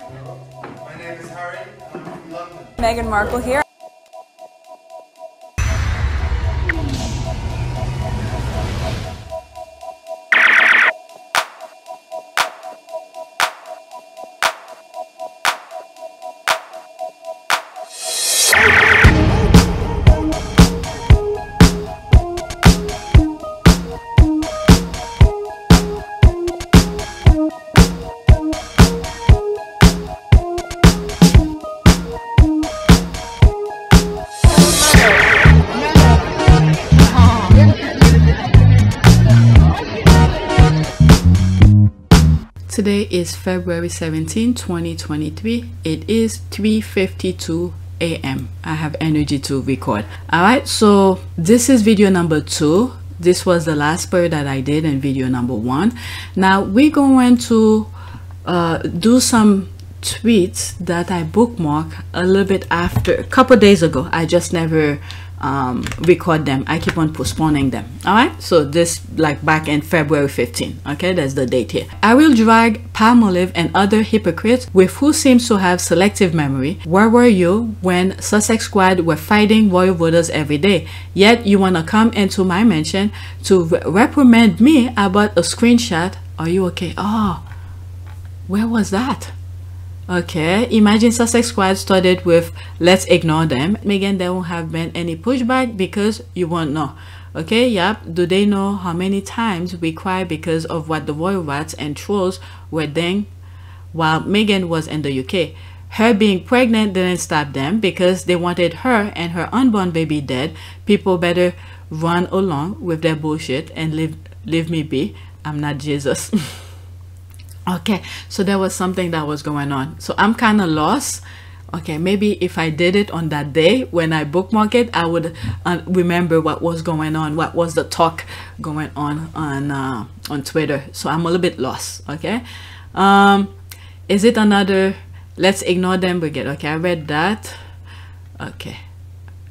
My name is Harry, I'm from London. Meghan Markle here. Today is February 17, 2023. It is 3:52 a.m. I have energy to record. Alright, so this is video number 2. This was the last part that I did in video number 1. Now we're going to do some tweets that I bookmarked a little bit after, a couple days ago. I just never record them. I keep on postponing them. All right, so this like back in February 15. Okay, that's the date here. I will drag Palmolive and other hypocrites with who seems to have selective memory. Where were you when Sussex squad were fighting royal voters every day? Yet you want to come into my mention to reprimand me about a screenshot. Are you okay? Oh, where was that? Okay, imagine Sussex squad started with let's ignore them. Again, there won't have been any pushback because you won't know. Okay, yep. Do they know how many times we cry because of what the royal rats and trolls were doing while Meghan was in the UK? Her being pregnant didn't stop them because they wanted her and her unborn baby dead. People better run along with their bullshit and leave me be. I'm not Jesus. Okay, so there was something that was going on, so I'm kind of lost. Okay, maybe if I did it on that day when I bookmark it, I would remember what was going on, what was the talk going on Twitter. So I'm a little bit lost. Okay, is it another let's ignore them brigade? Okay, I read that. Okay,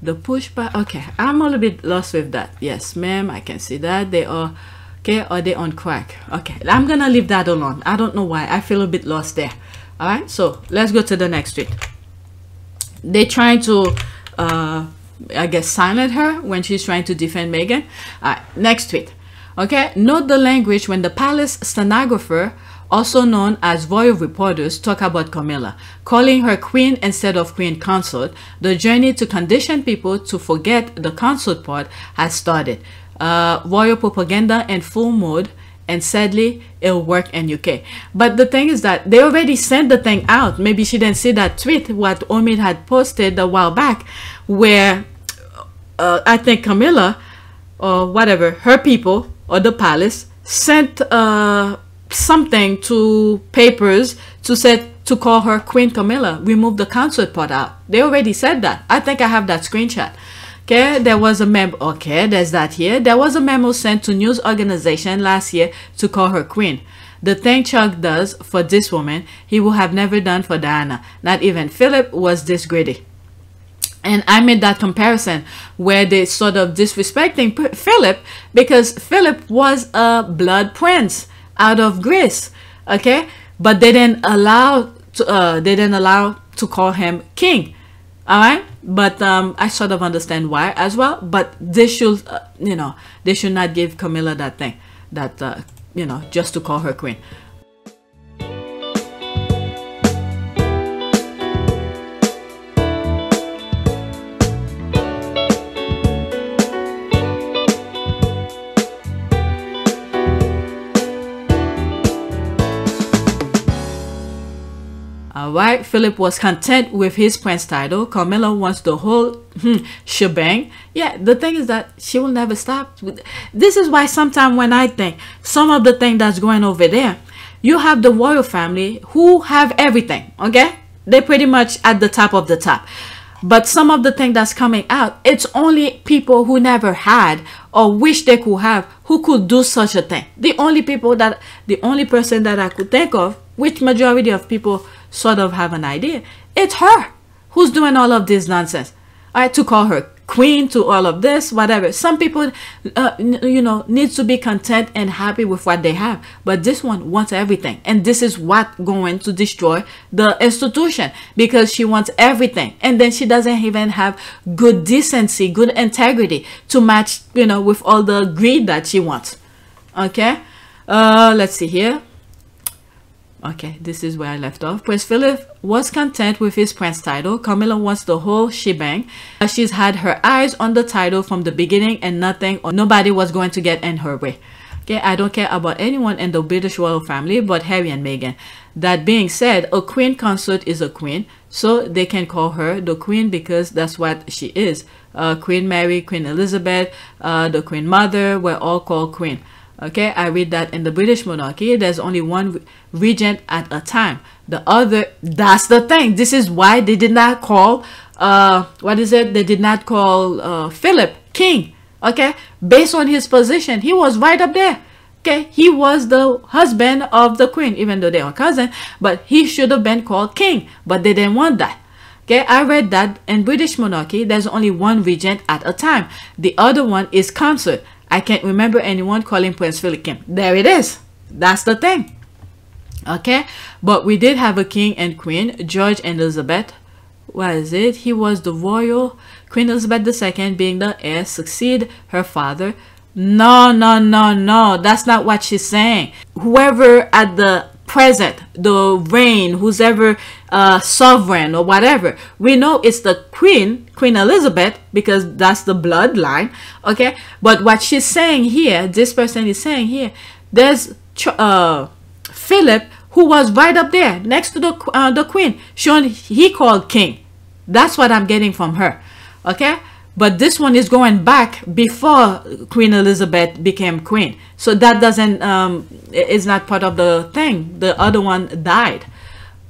the pushback. Okay, I'm a little bit lost with that. Yes ma'am, I can see that they are. Okay, are they on crack? Okay, I'm gonna leave that alone. I don't know why. I feel a bit lost there. All right, so let's go to the next tweet. They trying to, I guess, silence her when she's trying to defend Meghan. All right, next tweet. Okay, note the language when the palace stenographer, also known as royal reporters, talk about Camilla, calling her queen instead of queen consort. The journey to condition people to forget the consort part has started. Royal propaganda in full mode, and sadly it'll work in UK. But the thing is that they already sent the thing out. Maybe she didn't see that tweet what Omid had posted a while back where I think Camilla or whatever, her people or the palace sent something to papers to call her Queen Camilla, remove the consort part out. They already said that. I think I have that screenshot. Okay, there was a memo. Okay, there's that here. There was a memo sent to news organization last year to call her queen. The thing Chuck does for this woman, he would have never done for Diana. Not even Philip was this greedy. And I made that comparison where they sort of disrespecting Philip because Philip was a blood prince out of Greece. Okay, but they didn't allow to call him king. All right, but I sort of understand why as well. But they should, you know, they should not give Camilla that thing, that you know, just to call her queen. Alright, Philip was content with his prince title. Camilla wants the whole shebang. Yeah, the thing is that she will never stop. This is why sometimes when I think some of the thing that's going over there, you have the royal family who have everything, okay? They're pretty much at the top of the top. But some of the thing that's coming out, it's only people who never had or wish they could have who could do such a thing. The only person that I could think of, which majority of people sort of have an idea, it's her who's doing all of this nonsense. All right, to call her queen to all of this, whatever. Some people, you know, needs to be content and happy with what they have. But this one wants everything. And this is what going to destroy the institution, because she wants everything. And then she doesn't even have good decency, good integrity to match, you know, with all the greed that she wants. Okay. Let's see here. Okay, this is where I left off. Prince Philip was content with his prince title. Camilla wants the whole shebang. She's had her eyes on the title from the beginning, and nothing or nobody was going to get in her way. Okay, I don't care about anyone in the British royal family but Harry and Meghan. That being said, a queen consort is a queen, so they can call her the queen because that's what she is. Queen Mary, Queen Elizabeth, the Queen Mother were all called queen. Okay, I read that in the British monarchy, there's only one regent at a time. The other, that's the thing. This is why they did not call, what is it? They did not call Philip king. Okay, based on his position, he was right up there. Okay, he was the husband of the queen, even though they are cousins, but he should have been called king, but they didn't want that. Okay, I read that in British monarchy, there's only one regent at a time. The other one is consort. I can't remember anyone calling Prince Philip king. There it is. That's the thing. Okay, but we did have a king and queen, George and Elizabeth. What is it? He was the royal. Queen Elizabeth II, being the heir, succeed her father. No, no, no, no. That's not what she's saying. Whoever at the present, the reign, who's ever sovereign or whatever, we know it's the Queen Elizabeth, because that's the bloodline. Okay, but what she's saying here, this person is saying here, there's Philip, who was right up there next to the queen, shown he called king. That's what I'm getting from her. Okay, but this one is going back before Queen Elizabeth became queen, so that doesn't is not part of the thing. The other one died.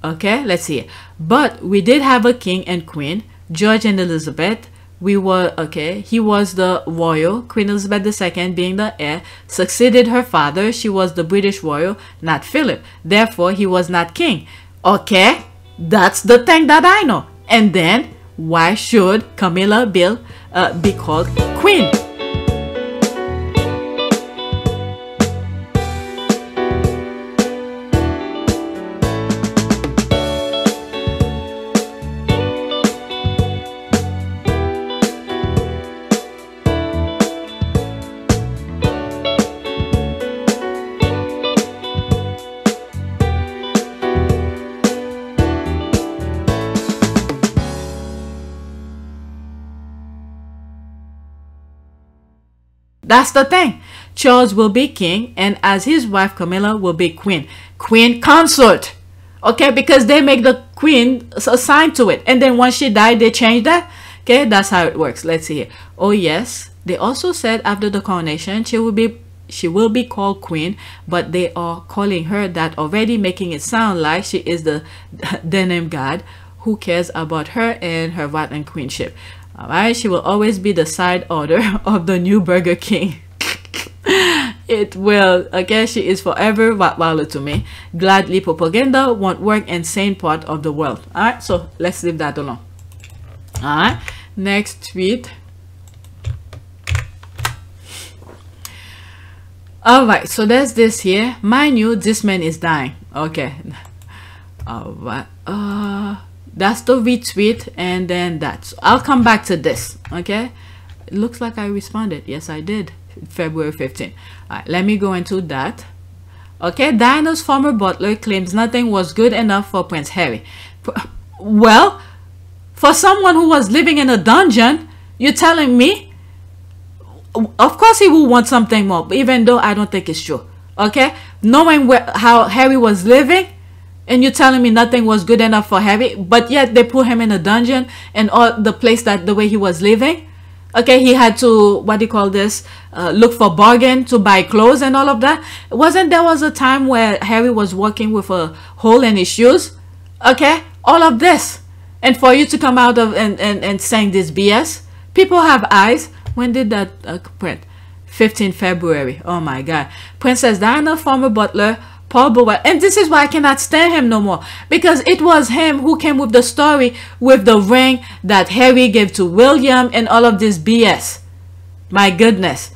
Okay, let's see. But we did have a king and queen, George and Elizabeth. We were, okay, he was the royal. Queen Elizabeth II, being the heir, succeeded her father. She was the British royal, not Philip. Therefore, he was not king. Okay, that's the thing that I know. And then, why should Camilla be called queen? That's the thing. Charles will be king, and as his wife Camilla will be queen. Queen consort. Okay, because they make the queen assigned to it, and then once she died, they change that. Okay, that's how it works. Let's see here. Oh yes, they also said after the coronation she will be called queen, but they are calling her that already, making it sound like she is the denim god. Who cares about her and her right and queenship? All right, she will always be the side order of the new Burger King. It will. Okay, she is forever Rottweiler to me. Gladly propaganda won't work in sane part of the world. All right, so let's leave that alone. All right, next tweet. All right, so there's this here. Mind you, this man is dying. Okay. All right. That's the retweet, and then that. So I'll come back to this. Okay, it looks like I responded. Yes, I did. February 15th. All right, let me go into that. Okay, Diana's former butler claims nothing was good enough for Prince Harry. Well, for someone who was living in a dungeon, you're telling me? Of course he will want something more, even though I don't think it's true. Okay, knowing how Harry was living, and you're telling me nothing was good enough for Harry, but yet they put him in a dungeon and all the place that the way he was living. Okay, he had to, what do you call this, look for bargain to buy clothes and all of that. Wasn't there was a time where Harry was walking with a hole in his shoes? Okay, all of this. And for you to come out of and saying this BS, people have eyes. When did that print? 15 February. Oh my God. Princess Diana, former butler, Paul Burwell. And this is why I cannot stand him no more, because it was him who came with the story with the ring that Harry gave to William and all of this BS. My goodness.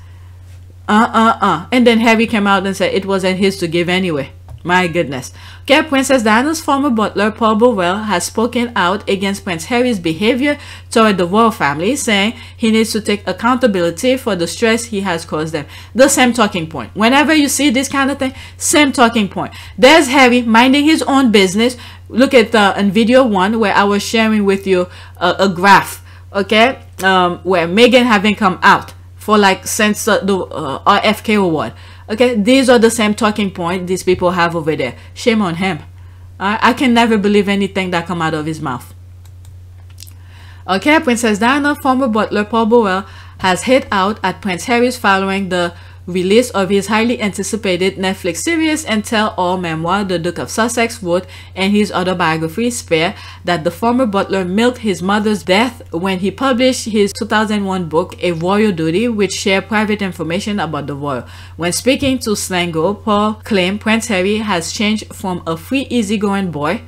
And then Harry came out and said it wasn't his to give anyway. My goodness. Okay, Princess Diana's former butler, Paul Burwell, has spoken out against Prince Harry's behavior toward the royal family, saying he needs to take accountability for the stress he has caused them. The same talking point. Whenever you see this kind of thing, same talking point. There's Harry minding his own business. Look at in video 1 where I was sharing with you a graph, okay, where Meghan having come out for like since the RFK award. Okay, these are the same talking point these people have over there. Shame on him. I can never believe anything that come out of his mouth. Okay, Princess Diana, former butler Paul Burwell, has hit out at Prince Harry's following the release of his highly anticipated Netflix series and tell-all memoir, The Duke of Sussex wrote in his autobiography, Spare, that the former butler milked his mother's death when he published his 2001 book, A Royal Duty, which shared private information about the royal. When speaking to Slango, Paul claimed Prince Harry has changed from a free, easygoing boy.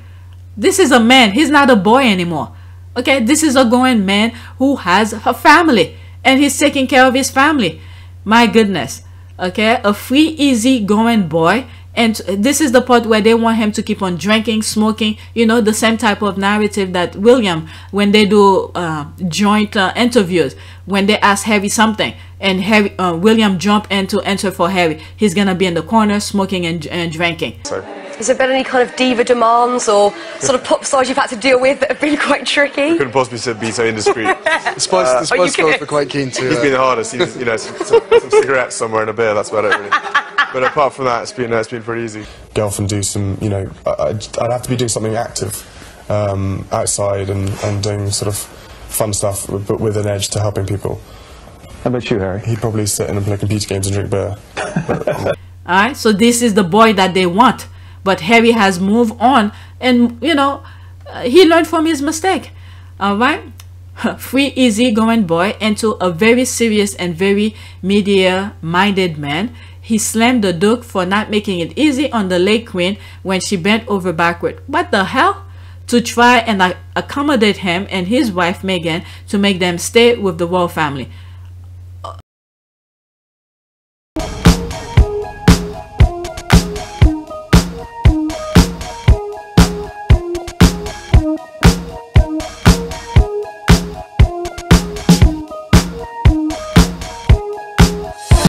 This is a man. He's not a boy anymore. Okay, this is a grown man who has a family, and he's taking care of his family. My goodness. Okay, a free, easy going boy. And this is the part where they want him to keep on drinking, smoking, you know, the same type of narrative that William, when they do joint interviews, when they ask Harry something and Harry, William jump in to answer for Harry, he's gonna be in the corner smoking and drinking. Has there been any kind of diva demands or sort of pop stars you've had to deal with that have been quite tricky? Couldn't possibly be so indiscreet. The Spice Girls were quite keen to... He's been the hardest. You know, some cigarettes somewhere and a beer, that's about it, really. But apart from that, it's been pretty easy. Go off and do some, you know, I'd have to be doing something active outside and doing sort of fun stuff, but with an edge to helping people. How about you, Harry? He'd probably sit in and play computer games and drink beer. Alright, so this is the boy that they want. But Harry has moved on and, you know, he learned from his mistake. Alright? Free, easy-going boy into a very serious and very media-minded man. He slammed the Duke for not making it easy on the late Queen when she bent over backward. What the hell? To try and accommodate him and his wife Meghan to make them stay with the royal family.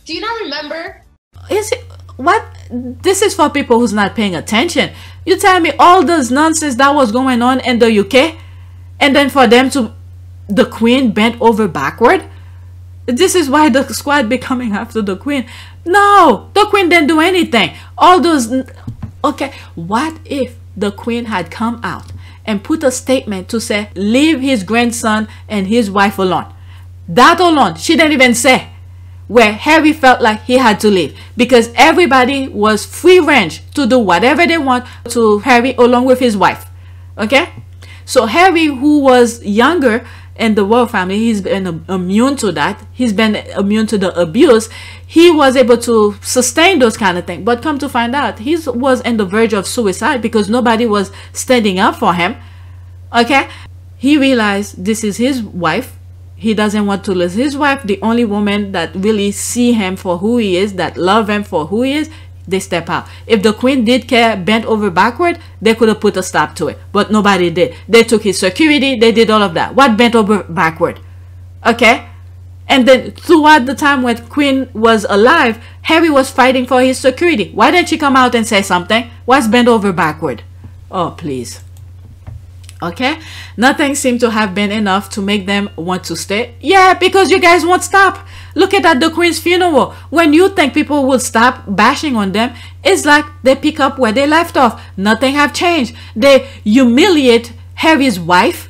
Do you not remember? Is it what? This is for people who's not paying attention. You tell me all this nonsense that was going on in the UK, and then for them to, the Queen bent over backward. This is why the squad be coming after the Queen. No, the Queen didn't do anything. All those. Okay, what if the Queen had come out and put a statement to say leave his grandson and his wife alone? That alone, she didn't even say. Where Harry felt like he had to leave because everybody was free range to do whatever they want to Harry along with his wife. Okay, so Harry, who was younger in the royal family, he's been immune to that. He's been immune to the abuse. He was able to sustain those kind of things, but come to find out he was on the verge of suicide because nobody was standing up for him. Okay, he realized this is his wife. He doesn't want to lose his wife, the only woman that really see him for who he is, that love him for who he is. They step out. If the Queen did care, bent over backward, they could have put a stop to it, but nobody did. They took his security, they did all of that. What bent over backward? Okay, and then throughout the time when Queen was alive, Harry was fighting for his security. Why didn't she come out and say something? What's bent over backward? Oh, please. Okay, nothing seemed to have been enough to make them want to stay. Yeah, because you guys won't stop. Look at the Queen's funeral. When you think people will stop bashing on them, it's like they pick up where they left off. Nothing have changed. They humiliate Harry's wife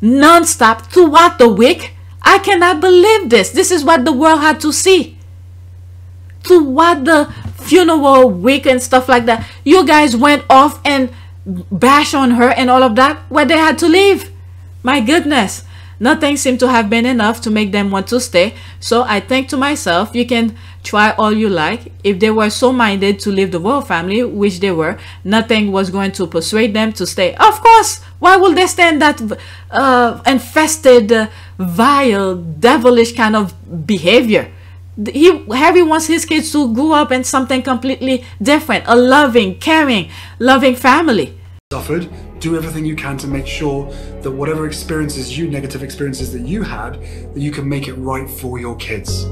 non-stop throughout the week. I cannot believe this. This is what the world had to see throughout the funeral week and stuff like that. You guys went off and bash on her and all of that where they had to leave. My goodness, nothing seemed to have been enough to make them want to stay. So I think to myself, you can try all you like. If they were so minded to leave the royal family, which they were, nothing was going to persuade them to stay. Of course, why would they stay in that infested, vile, devilish kind of behavior? Harry wants his kids to grow up in something completely different, a loving, caring, loving family. Suffered. Do everything you can to make sure that whatever experiences negative experiences that you had, that you can make it right for your kids.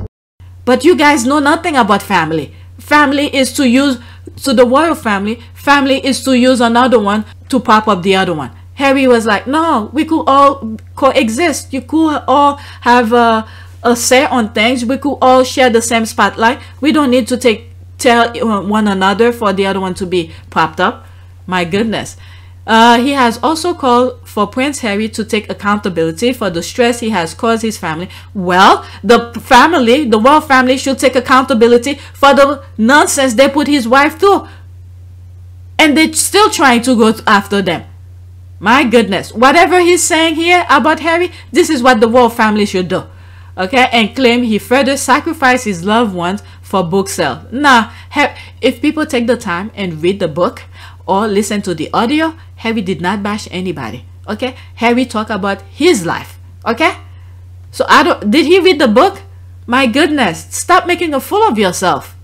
But you guys know nothing about family. Family is to use, to the royal family, family is to use another one to pop up the other one. Harry was like, no, we could all coexist. You could all have a say on things. We could all share the same spotlight. We don't need to tell one another for the other one to be popped up. My goodness. He has also called for Prince Harry to take accountability for the stress he has caused his family. Well, the family, the royal family, should take accountability for the nonsense they put his wife through. And they're still trying to go after them. My goodness. Whatever he's saying here about Harry, this is what the royal family should do. Okay? And claim he further sacrificed his loved ones for book sale. Nah, if people take the time and read the book or listen to the audio, Harry did not bash anybody. Okay? Harry talked about his life. Okay? So did he read the book? My goodness, stop making a fool of yourself.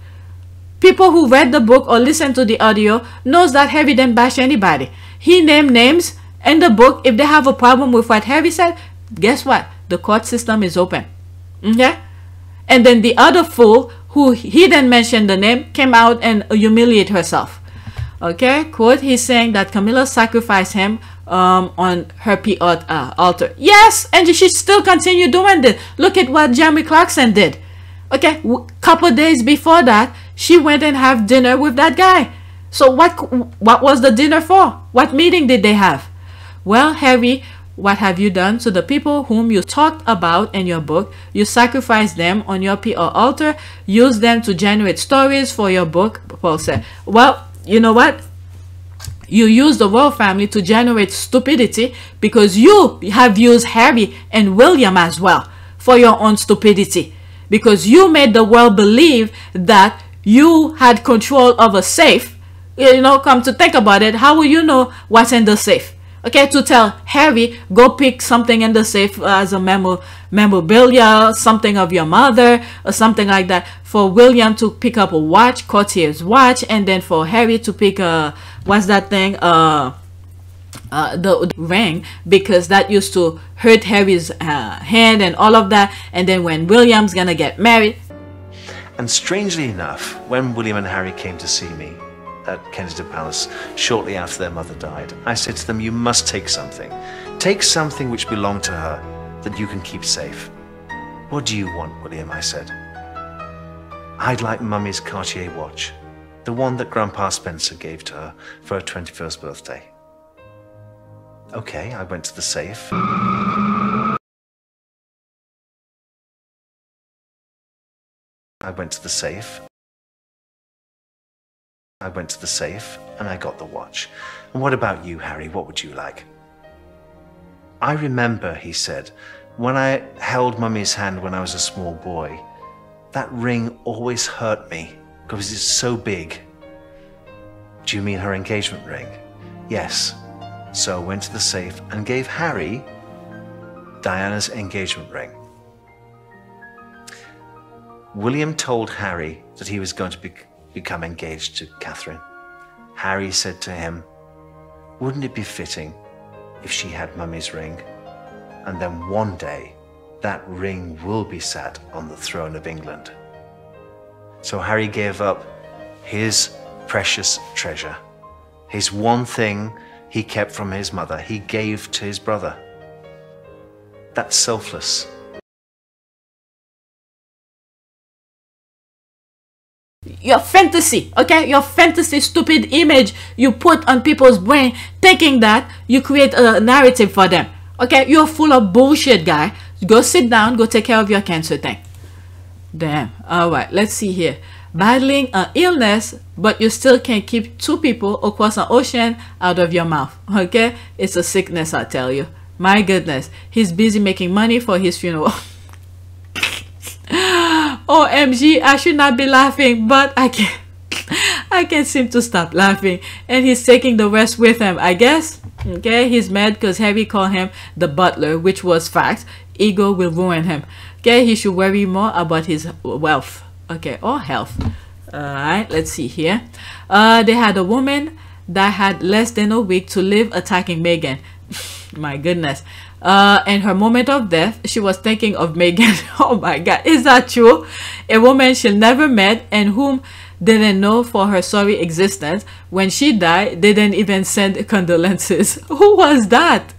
People who read the book or listen to the audio knows that Harry didn't bash anybody. He named names in the book. If they have a problem with what Harry said, guess what? The court system is open. Okay? And then the other fool who he didn't mention the name came out and humiliate herself. Okay, quote, he's saying that Camilla sacrificed him on her altar. Yes, and she still continue doing this. Look at what Jeremy Clarkson did. Okay, couple days before that, she went and had dinner with that guy. So what was the dinner for? What meeting did they have? Well, Harry, what have you done to the people whom you talked about in your book? You sacrificed them on your PR altar, used them to generate stories for your book, Paul said. Well, you know what? You use the royal family to generate stupidity because you have used Harry and William as well for your own stupidity. Because you made the world believe that you had control of a safe. You know, come to think about it, how will you know what's in the safe? Okay, to tell Harry, go pick something in the safe as a memorabilia, something of your mother, or something like that. For William to pick up a watch, Cartier's watch, and then for Harry to pick what's that thing? The ring, because that used to hurt Harry's hand and all of that. And then when William's gonna get married. And strangely enough, when William and Harry came to see me at Kensington Palace shortly after their mother died, I said to them, you must take something. Take something which belonged to her that you can keep safe. What do you want, William? I said. I'd like Mummy's Cartier watch, the one that Grandpa Spencer gave to her for her 21st birthday. Okay, I went to the safe. I went to the safe and I got the watch. And what about you, Harry? What would you like? I remember, he said, when I held Mummy's hand when I was a small boy, that ring always hurt me because it's so big. Do you mean her engagement ring? Yes. So I went to the safe and gave Harry Diana's engagement ring. William told Harry that he was going to become engaged to Catherine. Harry said to him, wouldn't it be fitting if she had Mummy's ring? And then one day, that ring will be sat on the throne of England. So Harry gave up his precious treasure, his one thing he kept from his mother, he gave to his brother. That's selfless. Your fantasy, okay? Your fantasy stupid image you put on people's brain, thinking that you create a narrative for them. Okay, you're full of bullshit, guy. Go sit down, go take care of your cancer thing. Damn. Alright, let's see here. Battling an illness, but you still can't keep two people across an ocean out of your mouth. Okay? It's a sickness, I tell you. My goodness. He's busy making money for his funeral. OMG, I should not be laughing, but I can't seem to stop laughing. And he's taking the rest with him, I guess. Okay, he's mad because Harry called him the butler, which was fact. Ego will ruin him. Okay, he should worry more about his wealth. Okay, or health. Alright, let's see here. They had a woman that had less than a week to live attacking Meghan. My goodness. And her moment of death, she was thinking of Meghan. Oh my god, is that true? A woman she never met and whom didn't know for her sorry existence. When she died, they didn't even send condolences. Who was that?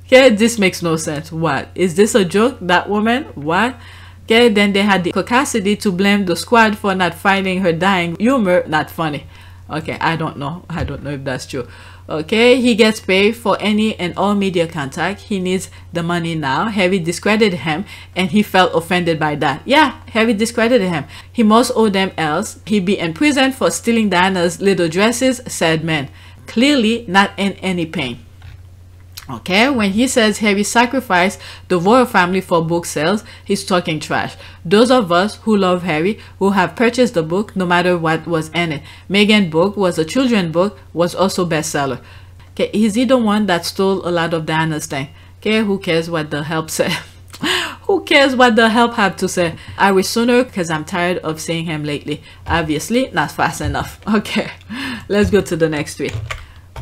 Okay, this makes no sense. What? Is this a joke? That woman? What? Okay, then they had the capacity to blame the squad for not finding her dying humor not funny. Okay, I don't know if that's true. Okay, he gets paid for any and all media contact. He needs the money now. Harry discredited him and he felt offended by that. Yeah, Harry discredited him. He must owe them, else he'd be in prison for stealing Diana's little dresses, said man. Clearly not in any pain. Okay, when he says Harry sacrificed the royal family for book sales, he's talking trash. Those of us who love Harry, who have purchased the book no matter what was in it. Meghan's book was a children's book, was also bestseller. Okay, is he the one that stole a lot of Diana's thing? Okay, who cares what the help said? Who cares what the help had to say? I wish sooner because I'm tired of seeing him lately. Obviously, not fast enough. Okay, let's go to the next tweet.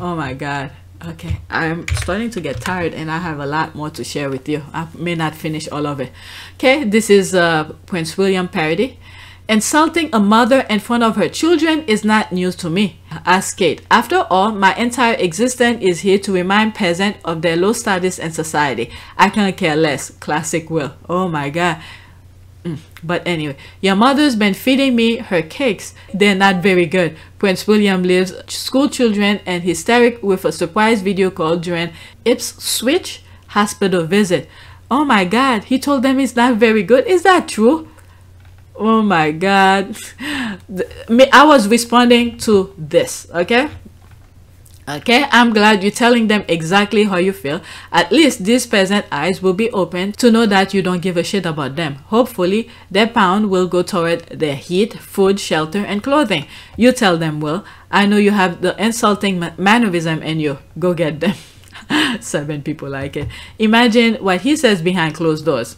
Oh my god. Okay, I'm starting to get tired and I have a lot more to share with you. I may not finish all of it. Okay, this is Prince William parody. Insulting a mother in front of her children is not news to me. Ask Kate. After all, my entire existence is here to remind peasants of their low status in society. I can't care less. Classic Will. Oh my god. But anyway, your mother's been feeding me her cakes. They're not very good. Prince William leaves school children and hysteric with a surprise video call during Ipswich hospital visit. Oh my god, he told them it's not very good. Is that true? Oh my god. I was responding to this, okay? Okay, I'm glad you're telling them exactly how you feel. At least these peasant eyes will be open to know that you don't give a shit about them. Hopefully, their pound will go toward their heat, food, shelter, and clothing. You tell them, Will. I know you have the insulting mannerism in you. Go get them. 7 people like it. Imagine what he says behind closed doors.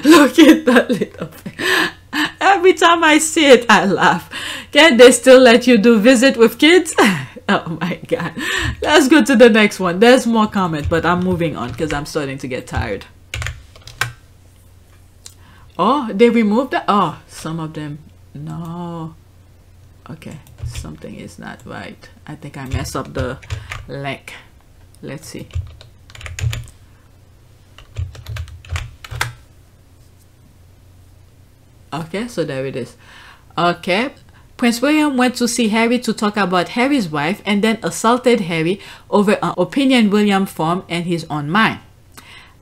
Look at that little thing. Every time I see it, I laugh. Can they still let you do visit with kids? Oh my god. Let's go to the next one. There's more comments, but I'm moving on because I'm starting to get tired. Oh, they removed that? Oh, some of them. No. Okay, something is not right. I think I messed up the link. Let's see. Okay, so there it is. Okay, Prince William went to see Harry to talk about Harry's wife and then assaulted Harry over an opinion William formed in his own mind.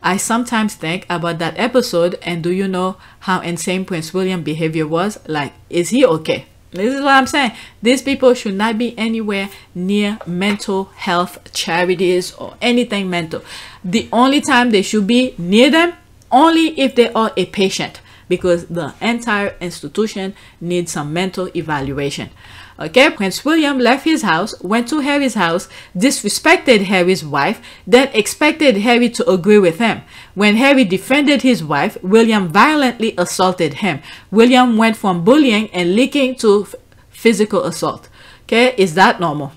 I sometimes think about that episode, and do you know how insane Prince William's behavior was? Like, is he okay? This is what I'm saying. These people should not be anywhere near mental health charities or anything mental. The only time they should be near them, only if they are a patient, because the entire institution needs some mental evaluation. Okay, Prince William left his house, went to Harry's house, disrespected Harry's wife, then expected Harry to agree with him. When Harry defended his wife, William violently assaulted him. William went from bullying and leaking to physical assault. Okay, is that normal?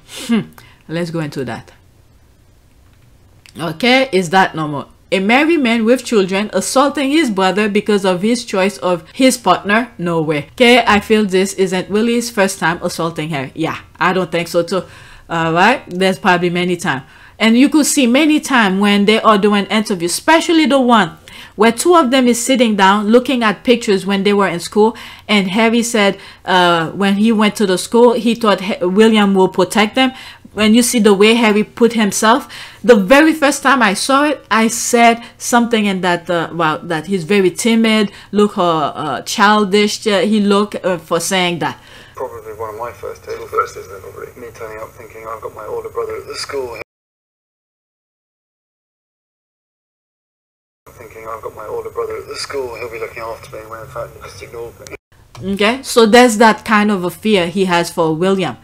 Let's go into that. Okay, is that normal? A married man with children assaulting his brother because of his choice of his partner? No way. Okay, I feel this isn't really his first time assaulting her. Yeah, I don't think so too. Alright, there's probably many times. And you could see many times when they are doing interviews, especially the one where 2 of them is sitting down looking at pictures when they were in school, and Harry said when he went to the school, he thought William will protect them. When you see the way Harry put himself, the very first time I saw it, I said something in that, wow, that he's very timid, look how childish he looked for saying that. Probably one of my first days. First, isn't it? Probably. Me turning up thinking I've got my older brother at the school. Thinking I've got my older brother at the school, he'll be looking after me, when in fact he just ignored me. Okay, so there's that kind of a fear he has for William.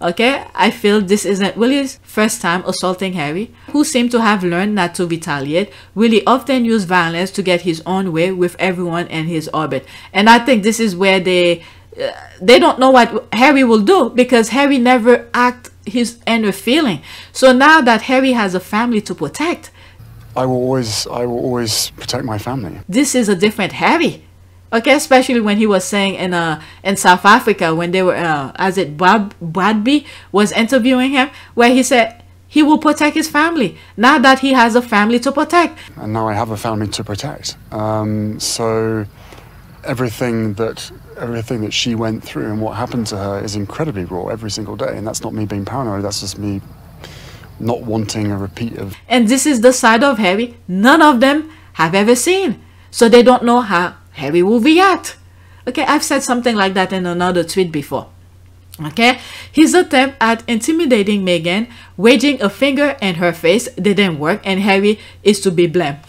Okay, I feel this isn't Willie's first time assaulting Harry, who seemed to have learned not to retaliate. Willie often used violence to get his own way with everyone in his orbit. And I think this is where they don't know what Harry will do, because Harry never acted his inner feeling. So now that Harry has a family to protect, I will always protect my family. This is a different Harry. Okay, especially when he was saying in South Africa, when they were Bradby was interviewing him, where he said he will protect his family now that he has a family to protect. And now I have a family to protect. So everything that she went through and what happened to her is incredibly raw every single day. And that's not me being paranoid. That's just me not wanting a repeat of. And this is the side of Harry none of them have ever seen, so they don't know how Harry will react. Okay, I've said something like that in another tweet before. Okay, his attempt at intimidating Meghan, wedging a finger in her face, didn't work, and Harry is to be blamed.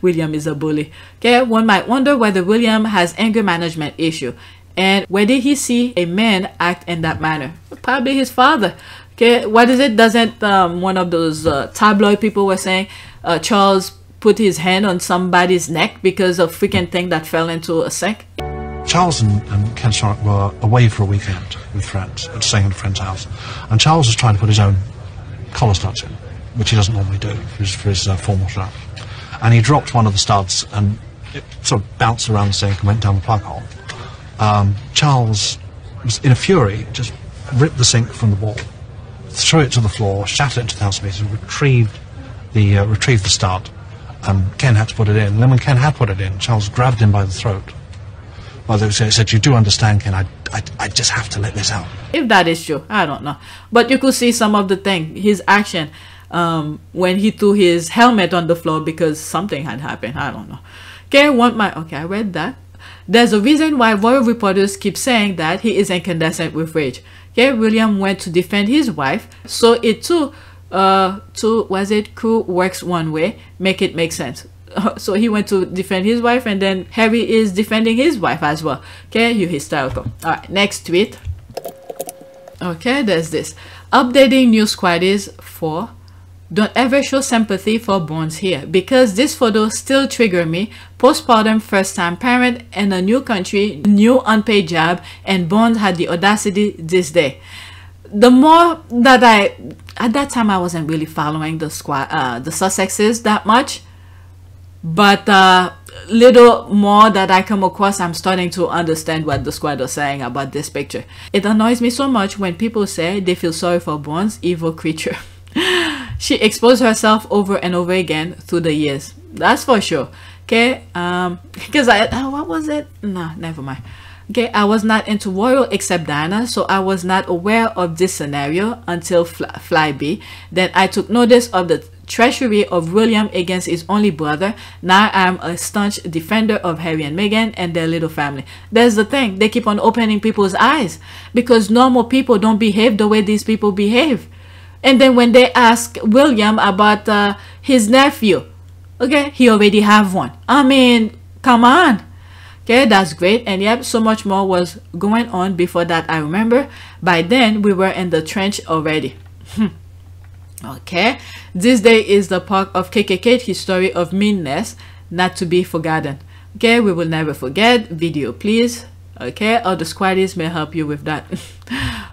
William is a bully. Okay, one might wonder whether William has anger management issue, and where did he see a man act in that manner? Probably his father. Okay, what is it? Doesn't one of those tabloid people were saying Charles put his hand on somebody's neck because of freaking thing that fell into a sink? Charles and Consort were away for a weekend with friends, staying at a friend's house, and Charles was trying to put his own collar studs in, which he doesn't normally do for his formal shirt. And he dropped one of the studs, and it sort of bounced around the sink and went down the plug hole. Charles was in a fury, just ripped the sink from the wall, threw it to the floor, shattered it into 1,000 pieces, retrieved the stud. Ken had to put it in. And then when Ken had put it in, Charles grabbed him by the throat. Well, they said, "You do understand, Ken, I just have to let this out." If that is true, I don't know. But you could see some of the thing, his action, when he threw his helmet on the floor because something had happened. I don't know. Okay, I read that. There's a reason why royal reporters keep saying that he is incandescent with rage. Okay, William went to defend his wife, so it too, crew works one way, make it make sense. So he went to defend his wife, and then Harry is defending his wife as well. Okay, you hysterical. All right, next tweet. Okay, there's this. Updating new Squaddies for don't ever show sympathy for Bones here, because this photo still trigger me. Postpartum, first-time parent in a new country, new unpaid job, and Bones had the audacity this day. The more that at that time I wasn't really following the Sussexes that much, but little more that I come across, I'm starting to understand what the squad are saying about this picture. It annoys me so much when people say they feel sorry for Bones, evil creature. She exposed herself over and over again through the years. That's for sure. Okay, because what was it? No, never mind. Okay, I was not into royal except Diana, so I was not aware of this scenario until Flyby. Then I took notice of the treachery of William against his only brother. Now I'm a staunch defender of Harry and Meghan and their little family. There's the thing, they keep on opening people's eyes, because normal people don't behave the way these people behave. And then when they ask William about his nephew, okay, he already have one. I mean, come on. Okay, that's great. And yep, so much more was going on before that. I remember by then we were in the trench already. Okay, this day is the part of KKK history of meanness not to be forgotten. Okay, we will never forget. Video please. Okay, or the Squaddies may help you with that.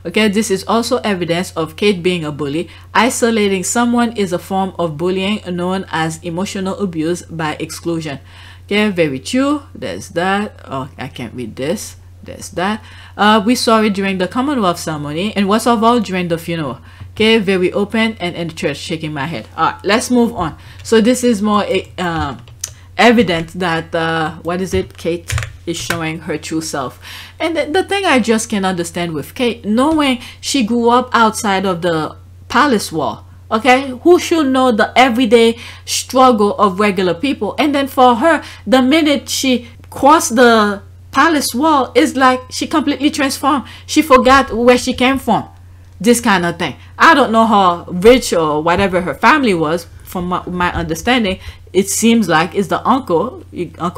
Okay, this is also evidence of Kate being a bully. Isolating someone is a form of bullying known as emotional abuse by exclusion. Okay, very true. There's that. Oh, I can't read this. There's that. We saw it during the Commonwealth ceremony, and what's of all during the funeral. Okay, very open and in the church, shaking my head. All right, let's move on. So this is more evident that what is it, Kate is showing her true self. And the thing I just can't understand with Kate, knowing she grew up outside of the palace wall, okay, who should know the everyday struggle of regular people? And then for her, the minute she crossed the palace wall, is like she completely transformed. She forgot where she came from. This kind of thing. I don't know how rich or whatever her family was, from my understanding, it seems like it's the Uncle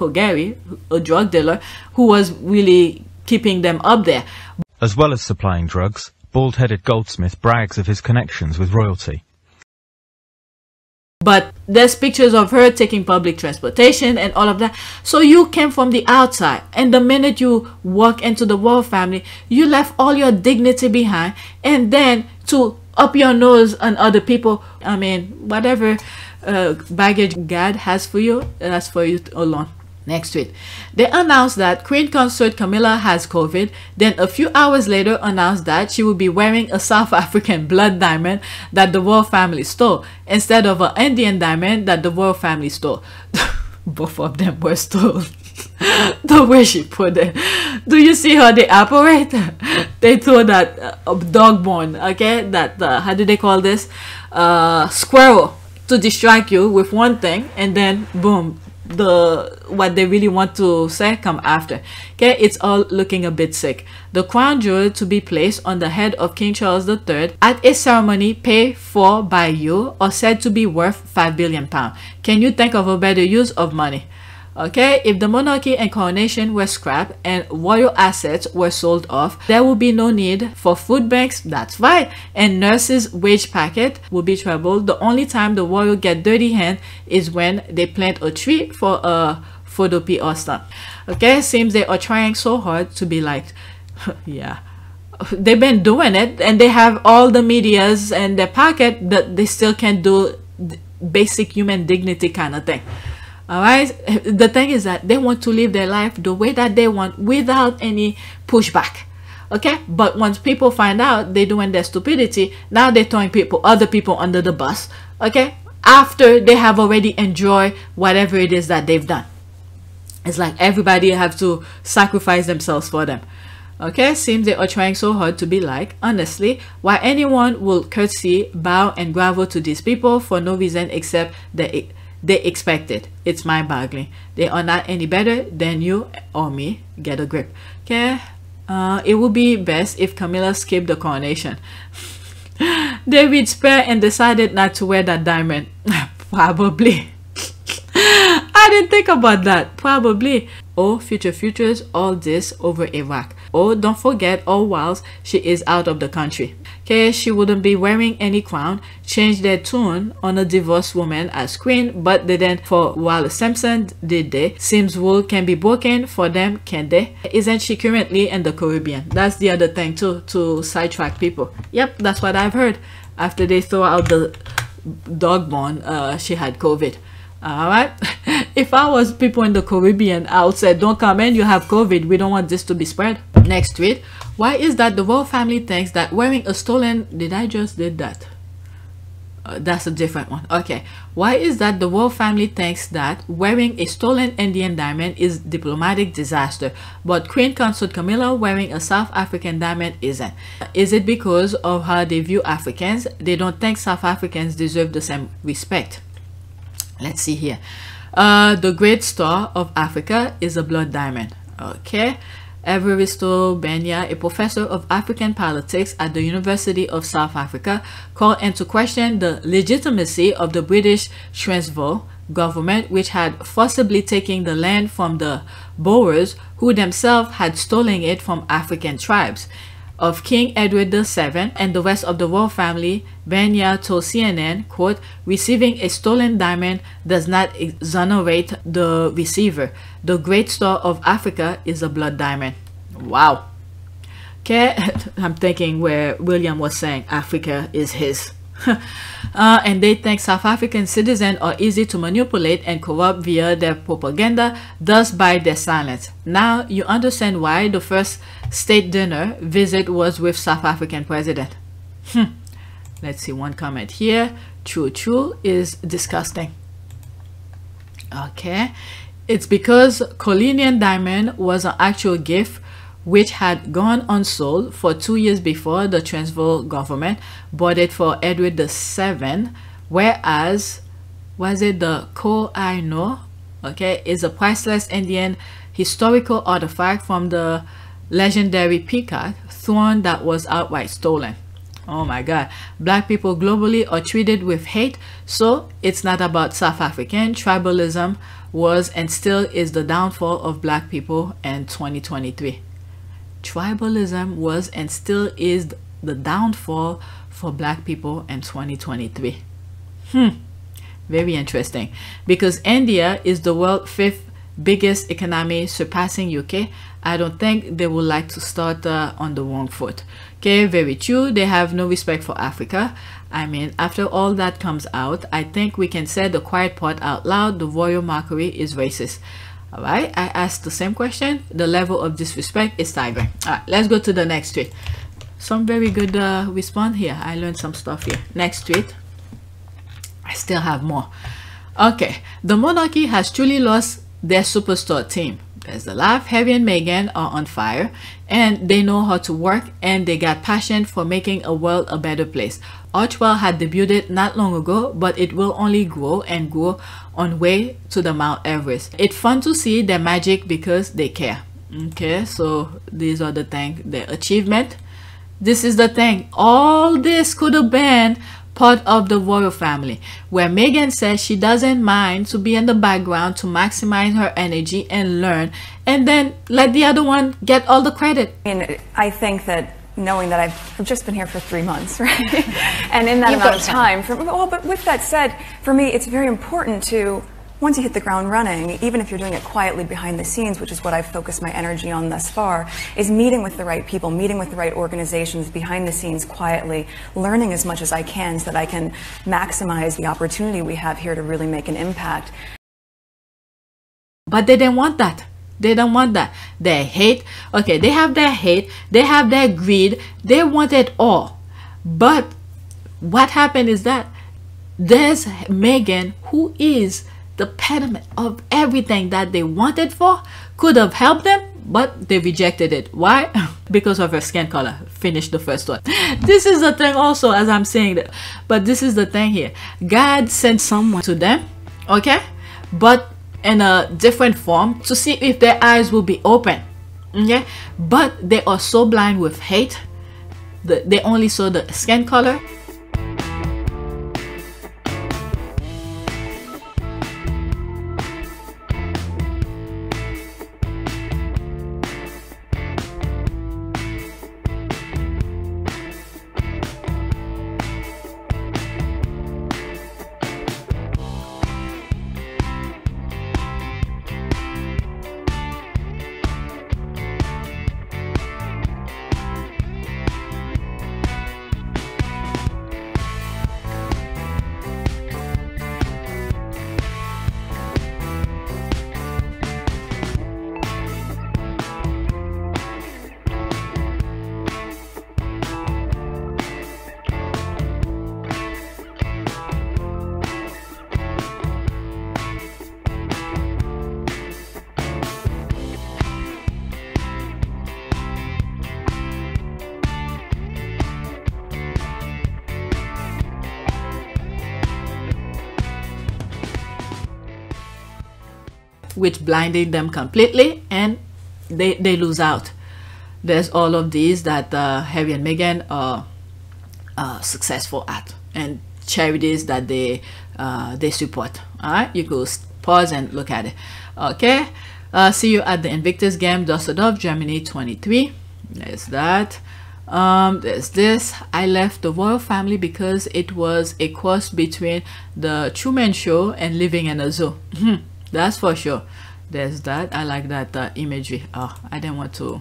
Gary, a drug dealer, who was really keeping them up there. As well as supplying drugs, bald-headed Goldsmith brags of his connections with royalty. But there's pictures of her taking public transportation and all of that. So you came from the outside, and the minute you walk into the royal family, you left all your dignity behind, and then to up your nose on other people. I mean, whatever baggage God has for you, that's for you alone. Next tweet. They announced that Queen Consort Camilla has COVID, then a few hours later announced that she will be wearing a South African blood diamond that the royal family stole, instead of an Indian diamond that the royal family stole. Both of them were stolen. The way she put it. Do you see how they operate? They throw that dog bone, okay, that how do they call this, squirrel, to distract you with one thing, and then boom, what they really want to say come after. Okay, it's all looking a bit sick. The crown jewel to be placed on the head of King Charles III at a ceremony paid for by you or said to be worth £5 billion. Can you think of a better use of money? Okay, if the monarchy and coronation were scrapped and royal assets were sold off, there will be no need for food banks, that's right, and nurses' wage packet will be trebled. The only time the royal get dirty hand is when they plant a tree for a photo PR stunt. Okay, seems they are trying so hard to be liked. Yeah, they've been doing it, and they have all the medias in their pocket, but they still can't do basic human dignity kind of thing. Alright, the thing is that they want to live their life the way that they want without any pushback. Okay, but once people find out they're doing their stupidity, now they're throwing other people under the bus. Okay, after they have already enjoyed whatever it is that they've done. It's like everybody have to sacrifice themselves for them. Okay, seems they are trying so hard to be like. Honestly, why anyone will curtsy, bow and grovel to these people for no reason except they expect it. It's mind-boggling. They are not any better than you or me. Get a grip. Okay, it would be best if Camilla skipped the coronation. David spared and decided not to wear that diamond. Probably. I didn't think about that. Probably. Oh, futures, all this over Iraq. Oh, don't forget, all whilst she is out of the country. Okay, she wouldn't be wearing any crown. Change their tune on a divorced woman as queen, but they didn't for Wallace Simpson, did they? Seems wool can be broken for them, can they? Isn't she currently in the Caribbean? That's the other thing too, to sidetrack people. Yep, that's what I've heard. After they throw out the dog bone, she had COVID. Alright, if I was people in the Caribbean, I would say don't come in, you have COVID, we don't want this to be spread. Next tweet. Why is that the royal family thinks that wearing a stolen, did I just did that? That's a different one. Okay, why is that the royal family thinks that wearing a stolen Indian diamond is diplomatic disaster, but Queen Consort Camilla wearing a South African diamond isn't? Is it because of how they view Africans? They don't think South Africans deserve the same respect. Let's see here. The great star of Africa is a blood diamond. Okay, Evaristo Benya, a professor of African politics at the University of South Africa, called into question the legitimacy of the British Transvaal government, which had forcibly taken the land from the Boers, who themselves had stolen it from African tribes. Of King Edward VII and the rest of the royal family, Benya told CNN, quote, receiving a stolen diamond does not exonerate the receiver. The great star of Africa is a blood diamond. Wow. Okay, I'm thinking where William was saying Africa is his. And they think South African citizens are easy to manipulate and corrupt via their propaganda, thus by their silence. Now you understand why the first state dinner visit was with South African president. Let's see one comment here. True is disgusting. Okay, it's because Colonial diamond was an actual gift which had gone unsold for 2 years before the Transvaal government bought it for Edward VII, whereas was it the Koh-i-Noor, okay, is a priceless Indian historical artifact from the legendary peacock throne that was outright stolen. Oh my God. Black people globally are treated with hate. So it's not about South African. Tribalism was and still is the downfall of black people in 2023. Tribalism was and still is the downfall for black people in 2023. Very interesting. Because India is the world's 5th biggest economy, surpassing UK. I don't think they would like to start on the wrong foot. Okay, very true. They have no respect for Africa. I mean, after all that comes out, I think we can say the quiet part out loud. The royal mockery is racist. All right, I asked the same question. The level of disrespect is staggering. All right, let's go to the next tweet. Some very good response here. I learned some stuff here. Next tweet. I still have more. Okay, the monarchy has truly lost their superstar team. There's the laugh. Harry and Meghan are on fire, and they know how to work, and they got passion for making a world a better place. Archwell had debuted not long ago, but it will only grow and grow on way to the Mount Everest. It's fun to see their magic because they care. Okay, so these are the things, their achievement. This is the thing. All this could have been part of the royal family, where Meghan says she doesn't mind to be in the background to maximize her energy and learn, and then let the other one get all the credit. And I think that knowing that I've just been here for 3 months, right? And in that amount of time, but with that said, for me, it's very important to, once you hit the ground running, even if you're doing it quietly behind the scenes, which is what I've focused my energy on thus far, is meeting with the right people, meeting with the right organizations behind the scenes quietly, learning as much as I can so that I can maximize the opportunity we have here to really make an impact. But they didn't want that. They don't want that. They hate. Okay, they have their hate. They have their greed. They want it all. But what happened is that there's Meghan, who is the pediment of everything that they wanted for, could have helped them, but they rejected it. Why? Because of her skin color. Finish the first one. This is the thing also, as I'm saying that, but this is the thing here. God sent someone to them, okay, but in a different form, to see if their eyes will be open, okay? But they are so blind with hate that they only saw the skin color. Which blinded them completely, and they lose out. There's all of these that Harry and Meghan are successful at, and charities that they support. All right, you could pause and look at it. Okay, see you at the Invictus Game, Düsseldorf, Germany 23. There's that. There's this. I left the royal family because it was a cross between the Truman Show and living in a zoo. That's for sure. There's that. I like that imagery. Oh, I didn't want to.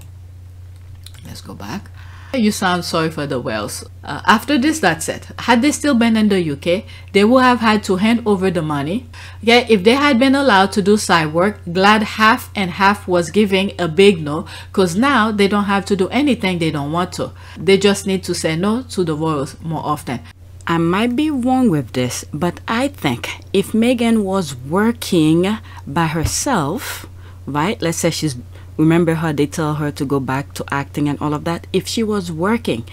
Let's go back. You sound sorry for the whales. After this, that's it. Had they still been in the UK, they would have had to hand over the money. Okay, if they had been allowed to do side work, glad half and half was giving a big no, because now they don't have to do anything they don't want to. They just need to say no to the royals more often. I might be wrong with this, but I think if Meghan was working by herself, right? Let's say she's, remember how they tell her to go back to acting and all of that? If she was working,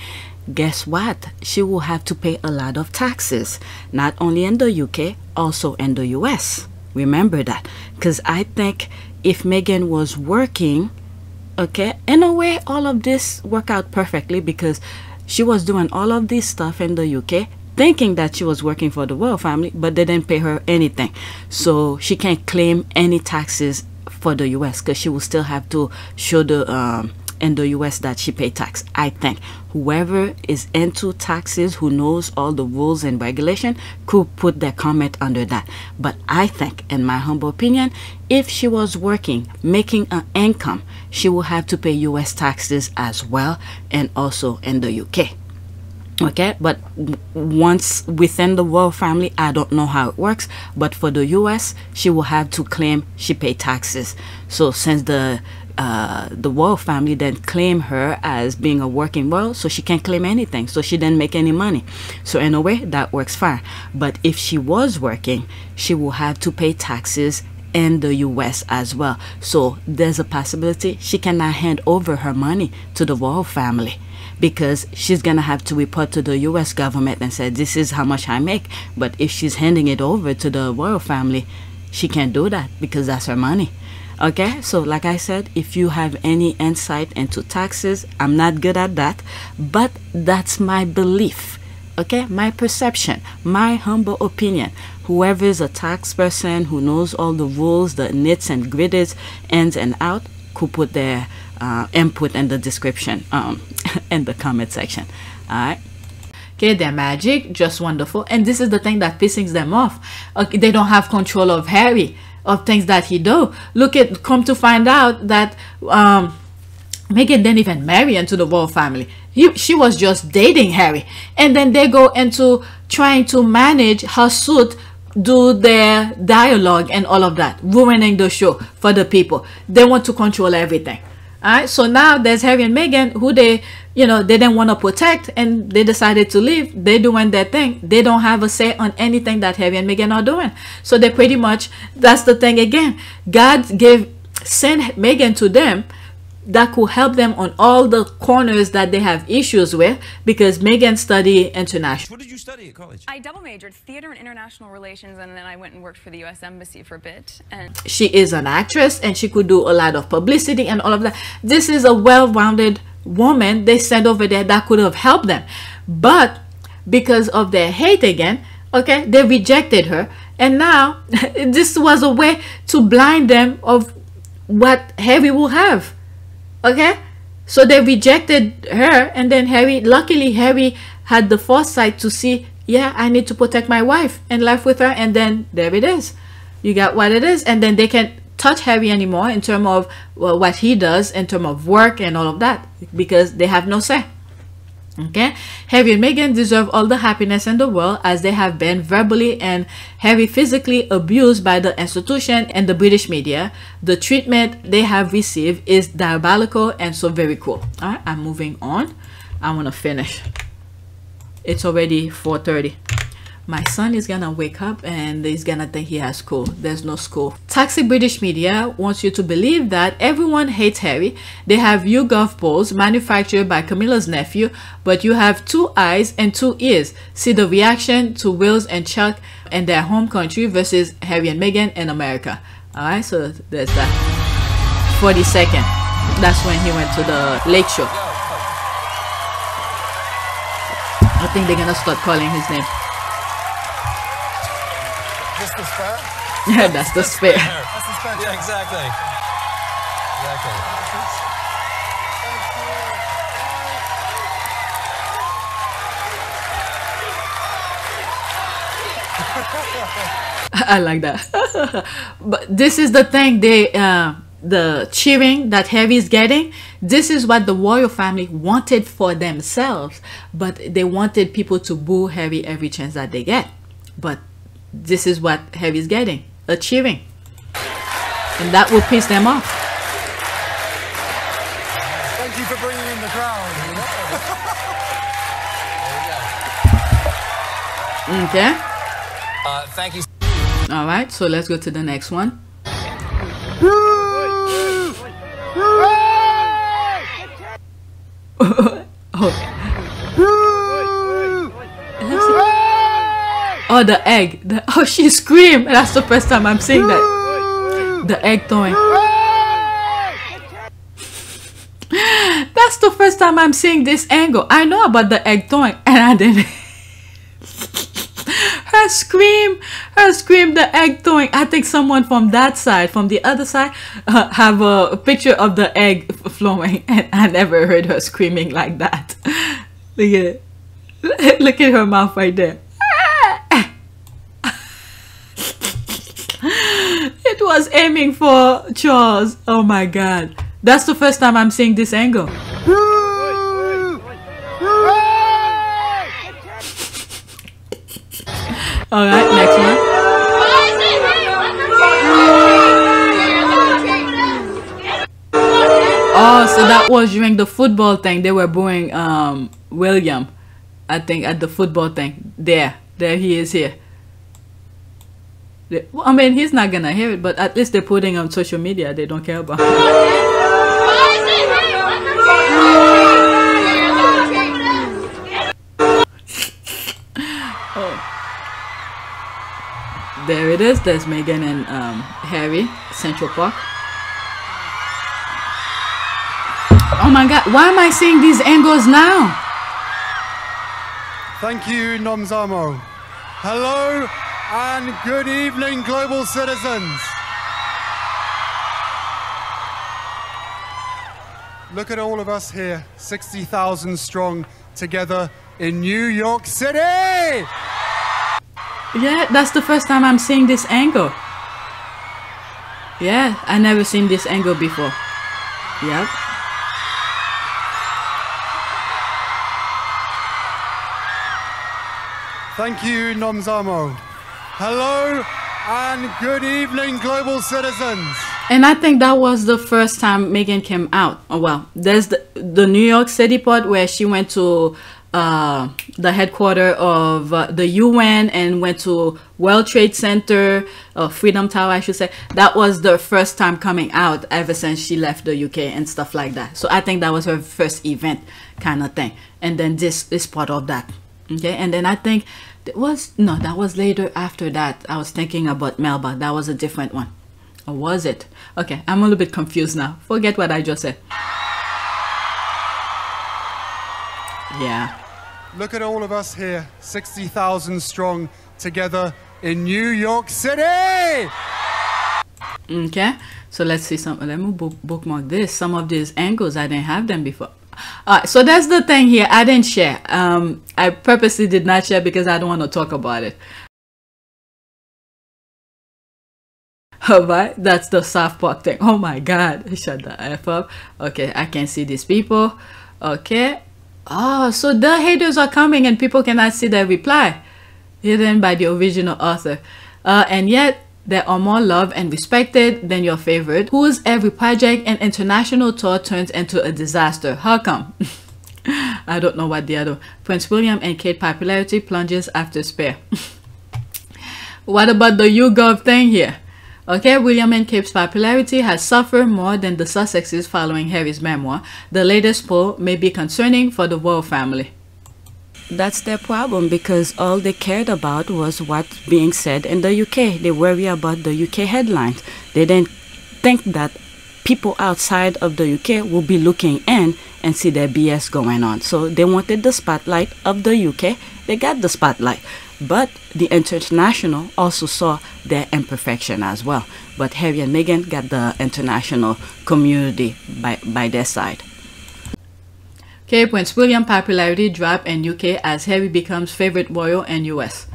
guess what? She will have to pay a lot of taxes, not only in the UK, also in the US. Remember that, because I think if Meghan was working, okay, in a way, all of this worked out perfectly because she was doing all of this stuff in the UK, thinking that she was working for the royal family, but they didn't pay her anything. So she can't claim any taxes for the US because she will still have to show the in the US that she paid tax. I think whoever is into taxes, who knows all the rules and regulation, could put their comment under that. But I think, in my humble opinion, if she was working, making an income, she will have to pay US taxes as well, and also in the UK. Okay, but once within the royal family, I don't know how it works, but for the US, she will have to claim she paid taxes. So since the royal family didn't claim her as being a working royal, so she can't claim anything, so she didn't make any money. So in a way, that works fine. But if she was working, she will have to pay taxes in the US as well. So there's a possibility she cannot hand over her money to the royal family, because she's gonna have to report to the US government and say, this is how much I make. But if she's handing it over to the royal family, she can't do that because that's her money. Okay, so like I said, if you have any insight into taxes, I'm not good at that, but that's my belief. Okay, my perception, my humble opinion. Whoever is a tax person who knows all the rules, the nits and gritties, ins and out, could put their input in the description, in the comment section. All right. Okay, they're magic, just wonderful, and this is the thing that pisses them off. Okay, they don't have control of Harry, of things that he do. Look at, come to find out that Meghan didn't even marry into the royal family. She was just dating Harry, and then they go into trying to manage her suit, do their dialogue and all of that, ruining the show for the people. They want to control everything. All right, so now there's Harry and Meghan, who they didn't want to protect, and they decided to leave. They're doing their thing. They don't have a say on anything that Harry and Meghan are doing. So they pretty much, that's the thing again. God sent Meghan to them that could help them on all the corners that they have issues with, because Meghan studied international. What did you study at college? I double majored theater and international relations, and then I went and worked for the US Embassy for a bit. And she is an actress, and she could do a lot of publicity and all of that. This is a well-rounded woman they sent over there that could have helped them, but because of their hate again, okay, they rejected her, and now this was a way to blind them of what Harry will have. Okay, so they rejected her, and then luckily Harry had the foresight to see, yeah, I need to protect my wife and live with her, and then there it is. You got what it is, and then they can't touch Harry anymore in terms of what he does in terms of work and all of that, because they have no say. Okay, Harry and Meghan deserve all the happiness in the world, as they have been verbally and Harry physically abused by the institution and the British media. The treatment they have received is diabolical and so very cool. All right, I'm moving on. I want to finish. It's already 4:30. My son is gonna wake up and he's gonna think he has school. There's no school. Toxic British media wants you to believe that everyone hates Harry. They have YouGov polls manufactured by Camilla's nephew, but you have 2 eyes and 2 ears. See the reaction to Wills and Chuck in their home country versus Harry and Meghan in America. Alright, so there's that. 42nd. That's when he went to the Lake Show. I think they're gonna start calling his name. That's the spare? Yeah, that's the spare. That's the spare. Yeah, exactly. I like that. But this is the thing, the cheering that Harry's getting, this is what the royal family wanted for themselves, but they wanted people to boo Harry every chance that they get. But this is what Harry's getting, a cheering, and that will piss them off. Thank you for bringing in the crowd. Okay. Thank you. All right, so let's go to the next one. Oh, the egg. Oh, she screamed. That's the first time I'm seeing that. The egg throwing. That's the first time time I'm seeing this angle. I know about the egg throwing, and I didn't. Her scream, the egg throwing. I think someone from that side, from the other side, have a picture of the egg flowing, and I never heard her screaming like that. Look at it. Look at her mouth right there. It was aiming for Charles. Oh my God. That's the first time I'm seeing this angle. Alright, next one. Oh, so that was during the football thing. They were booing William, I think, at the football thing. There he is here. Well, I mean, he's not gonna hear it, but at least they're putting on social media. They don't care about it. Oh. There it is. There's Meghan and Harry, Central Park. Oh my God, why am I seeing these angles now? Thank you, Nomzamo. Hello and good evening, global citizens. Look at all of us here, 60,000 strong, together in New York City. Yeah, that's the first time I'm seeing this angle. Yeah, I never seen this angle before. Yep. Thank you, Nomzamo. Hello and good evening, global citizens. And I think that was the first time Meghan came out. Oh well, there's the New York City part where she went to the headquarters of the UN and went to World Trade Center, Freedom Tower, I should say. That was the first time coming out ever since she left the UK and stuff like that. So I think that was her first event kind of thing. And then this is part of that. Okay, and then I think that was later after that. I was thinking about Melba. That was a different one. Or was it? Okay, I'm a little bit confused now. Forget what I just said. Yeah. Look at all of us here, 60,000 strong, together in New York City. Okay, so let's see some. Let me bookmark this. Some of these angles, I didn't have them before. Alright, so that's the thing here. I didn't share. I purposely did not share because I don't want to talk about it. Alright, that's the South Park thing. Oh my God, shut the F up. Okay, I can see these people. Okay. Oh, so the haters are coming and people cannot see their reply. Hidden by the original author. And yet, there are more loved and respected than your favorite, whose every project and international tour turns into a disaster. How come? I don't know what the other. Prince William and Kate popularity plunges after Spare. What about the YouGov thing here? Okay, William and Kate's popularity has suffered more than the Sussexes following Harry's memoir. The latest poll may be concerning for the royal family. That's their problem, because all they cared about was what's being said in the UK. They worry about the UK headlines. They didn't think that people outside of the UK will be looking in and see their BS going on. So they wanted the spotlight of the UK. They got the spotlight. But the international also saw their imperfection as well. But Harry and Meghan got the international community by their side. Okay, Prince William popularity drop in UK as Harry becomes favorite royal in US.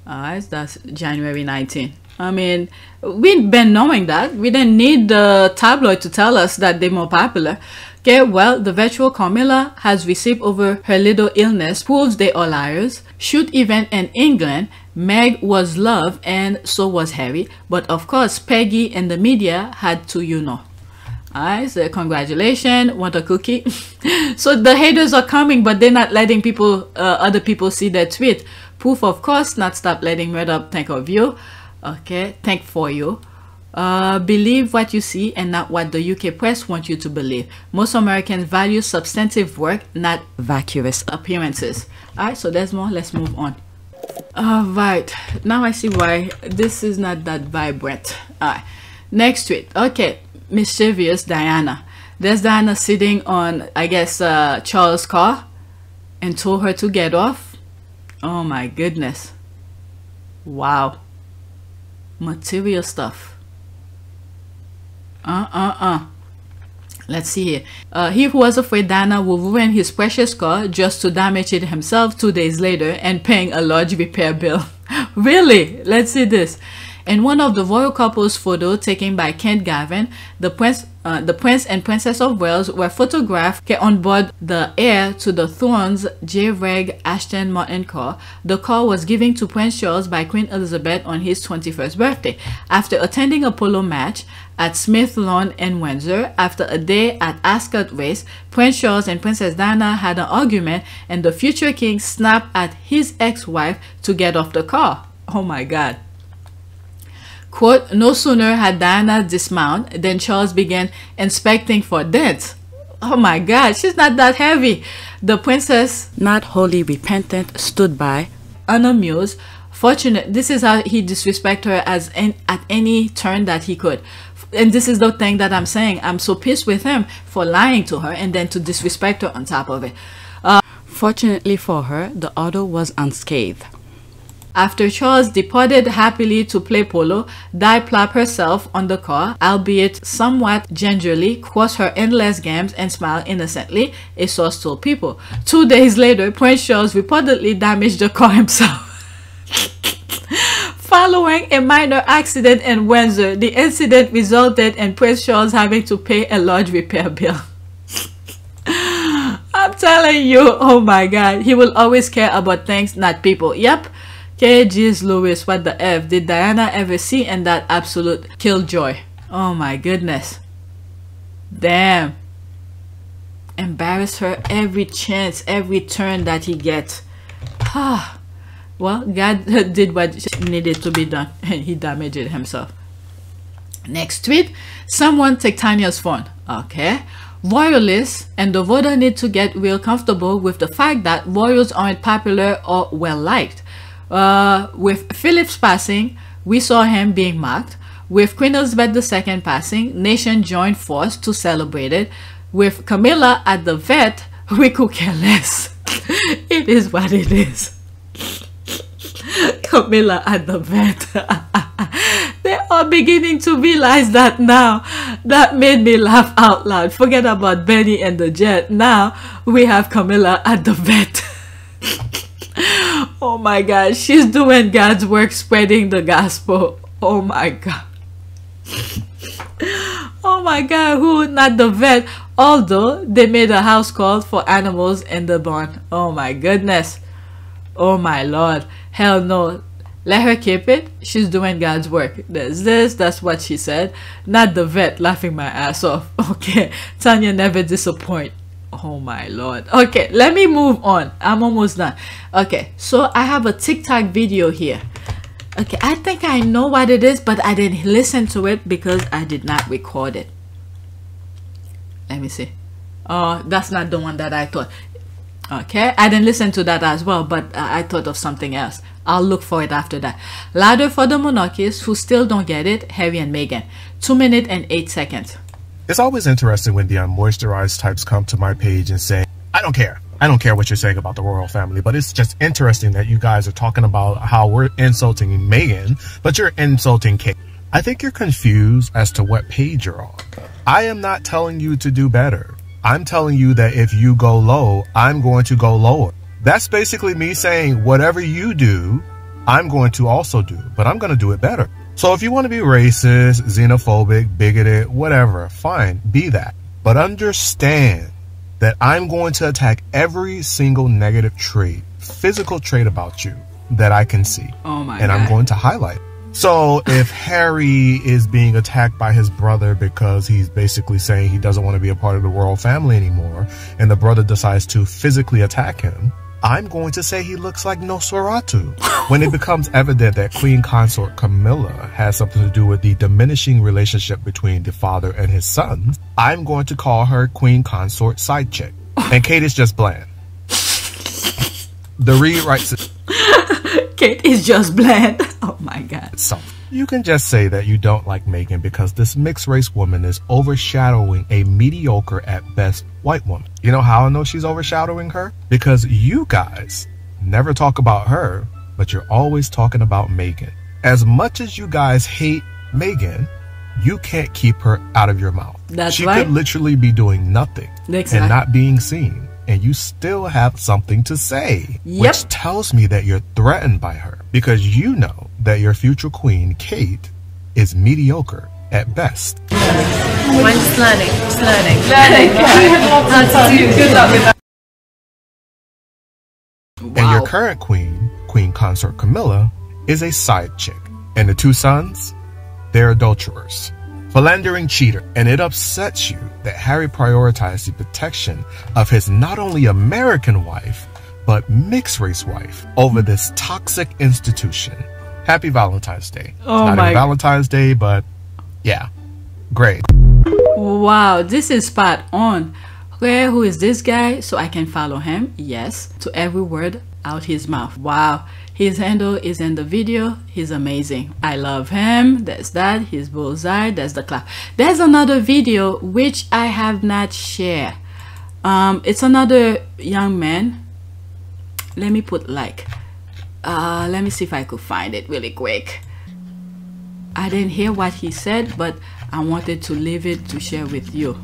Alright, that's January 19. I mean, we've been knowing that. We didn't need the tabloid to tell us that they're more popular. Okay, well, the virtual Camilla has received over her little illness, proves they are liars. Shoot event in England, Meg was loved and so was Harry. But of course, Peggy and the media had to, you know. Alright, so congratulations, want a cookie? So the haters are coming, but they're not letting people, other people see their tweet. Proof, of course, not stop letting Red think of you. Okay, think for you. Believe what you see and not what the UK press wants you to believe. Most Americans value substantive work, not vacuous appearances. Alright, so there's more. Let's move on. Alright, now I see why this is not that vibrant. Alright, next tweet. Okay, Mischievous Diana. There's Diana sitting on, I guess, Charles' car and told her to get off. Oh my goodness. Wow. Material stuff. Let's see here. He who was afraid Diana would ruin his precious car just to damage it himself 2 days later and paying a large repair bill. Really? Let's see this. In one of the royal couple's photo taken by Kent Gavin, the Prince and Princess of Wales were photographed on board the heir to the Thorns J. Reg Ashton Martin car. The car was given to Prince Charles by Queen Elizabeth on his 21st birthday. After attending a polo match at Smith Lawn in Windsor, after a day at Ascot Race, Prince Charles and Princess Diana had an argument and the future king snapped at his ex-wife to get off the car. Oh my God. Quote, no sooner had Diana dismounted than Charles began inspecting for dents. Oh my God, she's not that heavy. The princess, not wholly repentant, stood by, unamused. Fortunate, this is how he disrespected her at any turn that he could. And this is the thing that I'm saying. I'm so pissed with him for lying to her and then to disrespect her on top of it. Fortunately for her, the auto was unscathed. After Charles departed happily to play polo, Di plopped herself on the car, albeit somewhat gingerly, crossed her endless games and smiled innocently, a source told People. 2 days later, Prince Charles reportedly damaged the car himself. Following a minor accident in Windsor, the incident resulted in Prince Charles having to pay a large repair bill. I'm telling you, oh my God, he will always care about things, not people. Yep. KG's Lewis, what the F did Diana ever see in that absolute killjoy? Oh my goodness. Damn. Embarrass her every chance, every turn that he gets. Well, God did what needed to be done and he damaged it himself. Next tweet. Someone take Tanya's phone. Okay. Royalists and the voter need to get real comfortable with the fact that royals aren't popular or well liked. With Philip's passing, we saw him being mocked. With Queen Elizabeth II passing, nation joined force to celebrate it. With Camilla at the vet, we could care less. It is what it is. Camilla at the vet. They are beginning to realize that now. That made me laugh out loud. Forget about Benny and the jet. Now we have Camilla at the vet. Oh my God, she's doing God's work, spreading the gospel. Oh my God. Oh my God, who? Not the vet. Although they made a house call for animals in the barn. Oh my goodness. Oh my Lord. Hell no. Let her keep it. She's doing God's work. There's this. That's what she said. Not the vet laughing my ass off. Okay. Tanya never disappoint. Oh my Lord. Okay, let me move on. I'm almost done. Okay, so I have a TikTok video here. Okay, I think I know what it is, but I didn't listen to it because I did not record it. Let me see. Oh, that's not the one that I thought. Okay, I didn't listen to that as well, but I thought of something else. I'll look for it after that. Ladder for the monarchists who still don't get it, Harry and Meghan. 2 minutes and 8 seconds. It's always interesting when the unmoisturized types come to my page and say, I don't care. I don't care what you're saying about the royal family, but it's just interesting that you guys are talking about how we're insulting Meghan, but you're insulting Kate. I think you're confused as to what page you're on. I am not telling you to do better. I'm telling you that if you go low, I'm going to go lower. That's basically me saying whatever you do, I'm going to also do, but I'm going to do it better. So if you want to be racist, xenophobic, bigoted, whatever, fine, be that. But understand that I'm going to attack every single negative trait, physical trait about you that I can see. Oh my and God. I'm going to highlight it. So if Harry is being attacked by his brother because he's basically saying he doesn't want to be a part of the royal family anymore, and the brother decides to physically attack him, I'm going to say he looks like Nosferatu. When it becomes evident that Queen Consort Camilla has something to do with the diminishing relationship between the father and his sons, I'm going to call her Queen Consort side chick. And Kate is just bland. The read writes it. Kate is just bland. Oh my God. So, You can just say that you don't like Meghan because this mixed race woman is overshadowing a mediocre at best white woman. You know how I know she's overshadowing her? Because you guys never talk about her, but you're always talking about Meghan. As much as you guys hate Meghan, you can't keep her out of your mouth. That's right. She could literally be doing nothing and not being seen, and you still have something to say, which tells me that you're threatened by her because you know that your future queen, Kate, is mediocre at best. Mine's learning. Good luck with that. And your current queen, Queen Consort Camilla, is a side chick. And the two sons, they're adulterers, philandering cheater. And it upsets you that Harry prioritized the protection of his not only American wife, but mixed race wife over this toxic institution. Happy Valentine's Day. Oh, not even Valentine's Day, but yeah, great. Wow, this is spot on. Where, who is this guy? So I can follow him? Yes, to every word out his mouth. Wow, his handle is in the video. He's amazing. I love him. There's that, his bullseye, there's the clap. There's another video which I have not shared. It's another young man. Let me put like, let me see if I could find it really quick. I didn't hear what he said, but I wanted to leave it to share with you.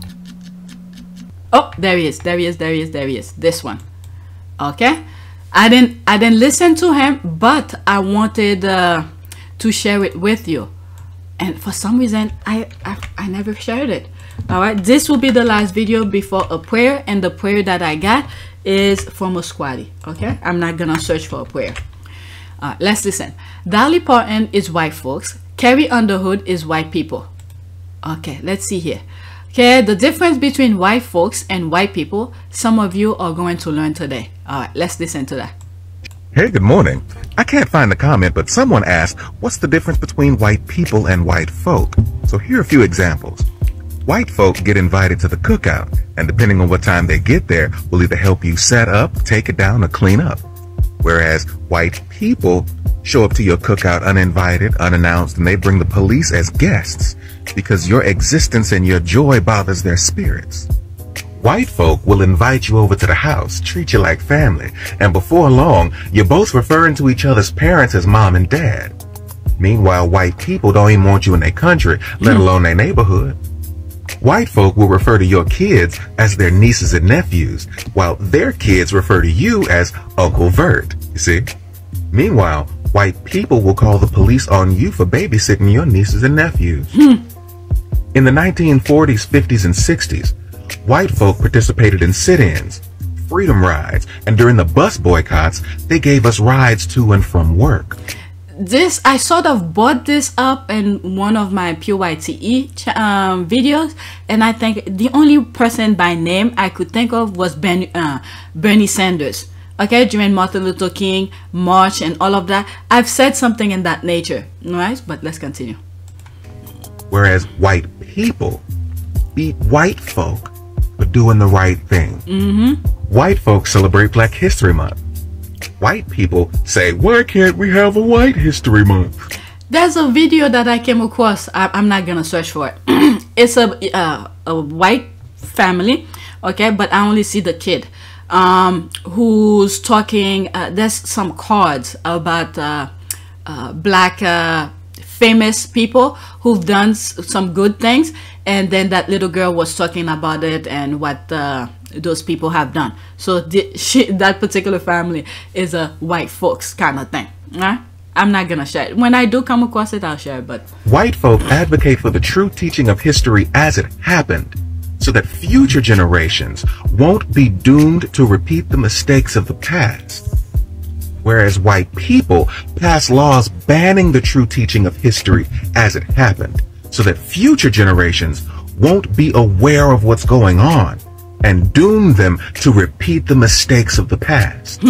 Oh, there he is. This one. Okay. I didn't listen to him, but I wanted to share it with you, and for some reason I never shared it. All right, this will be the last video before a prayer, and the prayer that I got is from a squaddie. Okay, I'm not gonna search for a prayer. Let's listen. Dolly Parton is white folks. Carrie Underwood is white people. Okay, let's see here. Okay, the difference between white folks and white people, some of you are going to learn today. All right, let's listen to that. Hey, good morning. I can't find the comment, but someone asked, what's the difference between white people and white folk? So here are a few examples. White folk get invited to the cookout, and depending on what time they get there, will either help you set up, take it down, or clean up. Whereas white people show up to your cookout uninvited, unannounced, and they bring the police as guests because your existence and your joy bothers their spirits. White folk will invite you over to the house, treat you like family, and before long, you're both referring to each other's parents as mom and dad. Meanwhile, white people don't even want you in their country, let alone their neighborhood. White folk will refer to your kids as their nieces and nephews, while their kids refer to you as Uncle Vert, you see? Meanwhile, white people will call the police on you for babysitting your nieces and nephews. In the 1940s, 50s, and 60s, white folk participated in sit-ins, freedom rides, and during the bus boycotts, they gave us rides to and from work. This, I sort of brought this up in one of my PYTE videos, and I think the only person by name I could think of was Bernie Sanders. Okay, during Martin Luther King March and all of that, I've said something in that nature, right? But let's continue. Whereas white people beat white folk for doing the right thing. White folks celebrate Black History Month. White people say, why can't we have a White History Month? There's a video that I came across. I'm not gonna search for it. It's a white family, okay, but I only see the kid who's talking. There's some cards about black famous people who've done some good things, and then that little girl was talking about it and what those people have done. So that particular family is a white folks kind of thing, right? I'm not gonna share it. When I do come across it, I'll share it. But white folk advocate for the true teaching of history as it happened, so that future generations won't be doomed to repeat the mistakes of the past. Whereas white people pass laws banning the true teaching of history as it happened, so that future generations won't be aware of what's going on and doom them to repeat the mistakes of the past.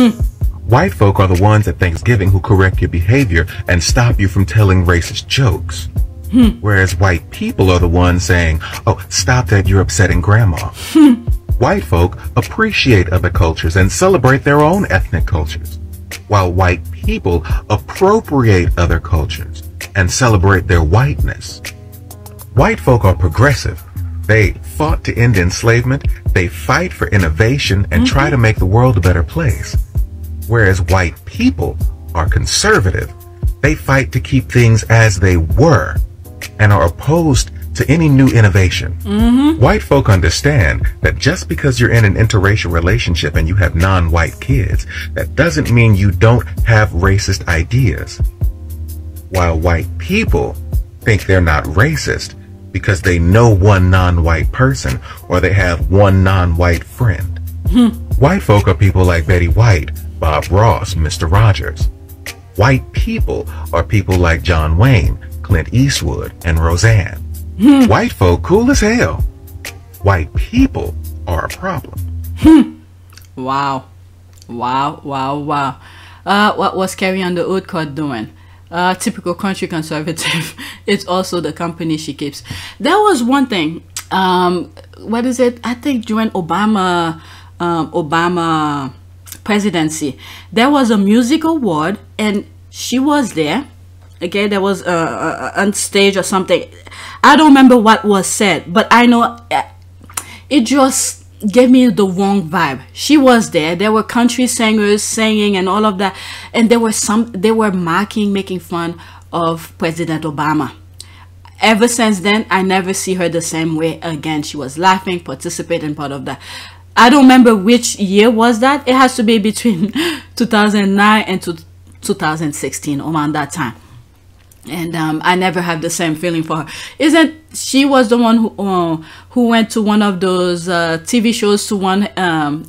White folk are the ones at Thanksgiving who correct your behavior and stop you from telling racist jokes. Whereas white people are the ones saying, oh, stop that, you're upsetting grandma. White folk appreciate other cultures and celebrate their own ethnic cultures, while white people appropriate other cultures and celebrate their whiteness. White folk are progressive. They fought to end enslavement, they fight for innovation and try to make the world a better place. Whereas white people are conservative. They fight to keep things as they were and are opposed to any new innovation. White folk understand that just because you're in an interracial relationship and you have non-white kids, that doesn't mean you don't have racist ideas. While white people think they're not racist because they know one non-white person or they have one non-white friend. White folk are people like Betty White, Bob Ross, Mr. Rogers. White people are people like John Wayne, Clint Eastwood, and Roseanne. White folk cool as hell. White people are a problem. Wow. Wow, wow, wow. What was Carrie Underwood doing? Typical country conservative. It's also the company she keeps. There was one thing. What is it? I think during Obama presidency, there was a music award and she was there. Okay, there was on stage or something. I don't remember what was said, but I know it just gave me the wrong vibe. She was there. There were country singers singing and all of that, and they were making fun of President Obama. Ever since then, I never see her the same way again. She was laughing, participating, part of that. I don't remember which year was that. It has to be between 2009 and 2016, around that time. And I never have the same feeling for her. She was the one who went to one of those TV shows to one,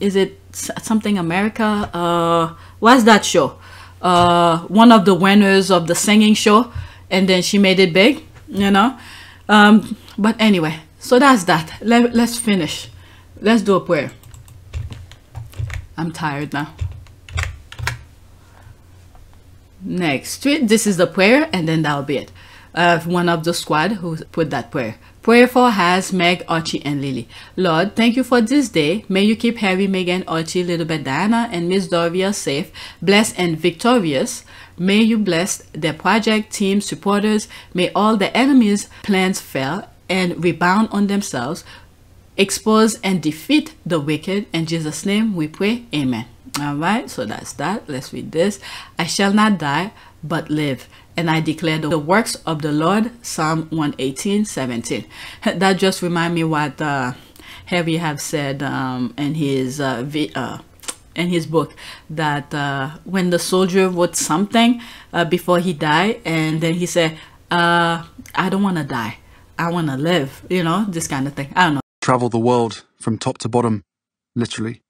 is it something America? What's that show? One of the winners of the singing show, and then she made it big, you know. But anyway, so that's that. Let's finish. Let's do a prayer. I'm tired now. Next, this is the prayer, and then that'll be it. One of the squad who put that prayer. Prayer for Has, Meg, Archie, and Lily. Lord, thank you for this day. May you keep Harry, Megan, Archie, Little Bit Diana, and Miss Doria safe, blessed, and victorious. May you bless their project, team, supporters. May all the enemies' plans fail and rebound on themselves. Expose and defeat the wicked. In Jesus' name we pray. Amen. All right, so that's that. Let's read this. I shall not die, but live, and I declare the works of the Lord. Psalm 118:17. That just remind me what Harry have said in his book, that when the soldier wrote something before he died, and then he said, I don't want to die, I want to live, you know, this kind of thing. I don't know. Travel the world from top to bottom, literally.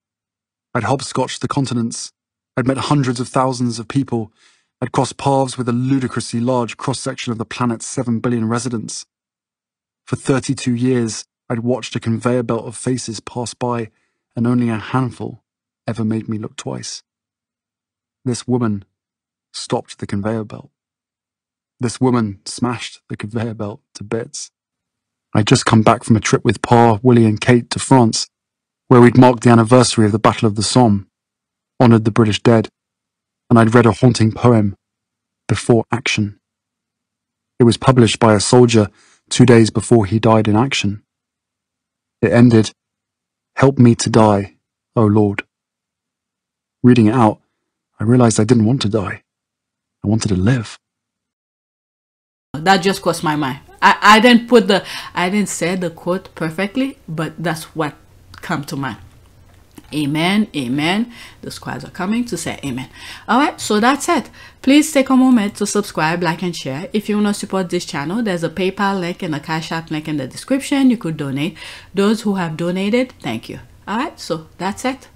I'd hopscotched the continents. I'd met hundreds of thousands of people. I'd crossed paths with a ludicrously large cross-section of the planet's 7 billion residents. For 32 years, I'd watched a conveyor belt of faces pass by, and only a handful ever made me look twice. This woman stopped the conveyor belt. This woman smashed the conveyor belt to bits. I'd just come back from a trip with Pa, Willie, and Kate to France, where we'd marked the anniversary of the Battle of the Somme, honoured the British dead, and I'd read a haunting poem, Before Action. It was published by a soldier 2 days before he died in action. It ended, "Help me to die, O Lord." Reading it out, I realised I didn't want to die. I wanted to live. That just crossed my mind. I didn't say the quote perfectly, but that's what come to mind. Amen, amen. The squads are coming to say amen. All right, so that's it. Please take a moment to subscribe, like, and share. If you want to support this channel, there's a PayPal link and a Cash App link in the description. You could donate. Those who have donated, thank you. All right, so that's it.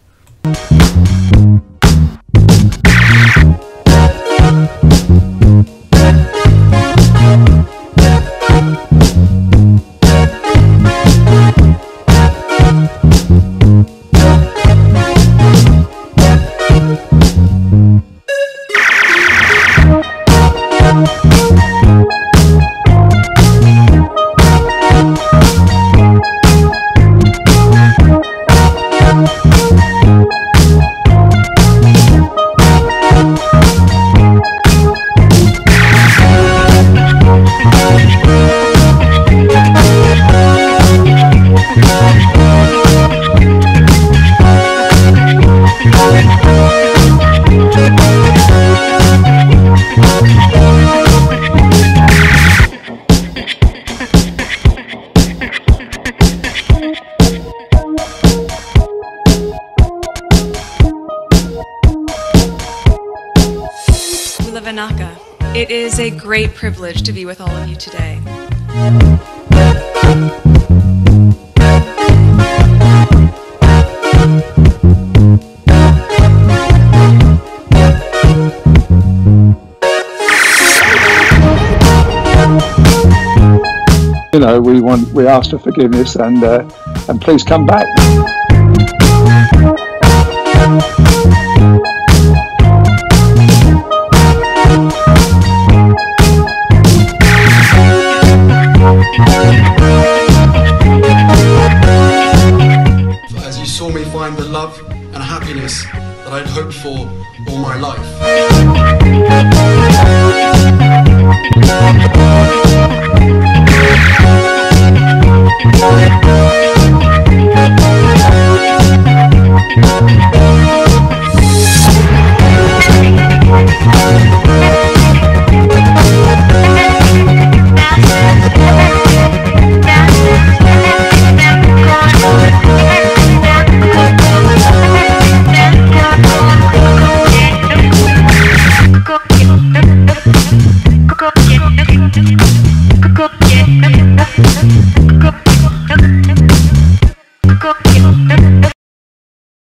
to Lavanaka. It is a great privilege to be with all of you today. You know, we ask for forgiveness and please come back. As you saw me find the love and happiness that I'd hoped for all my life.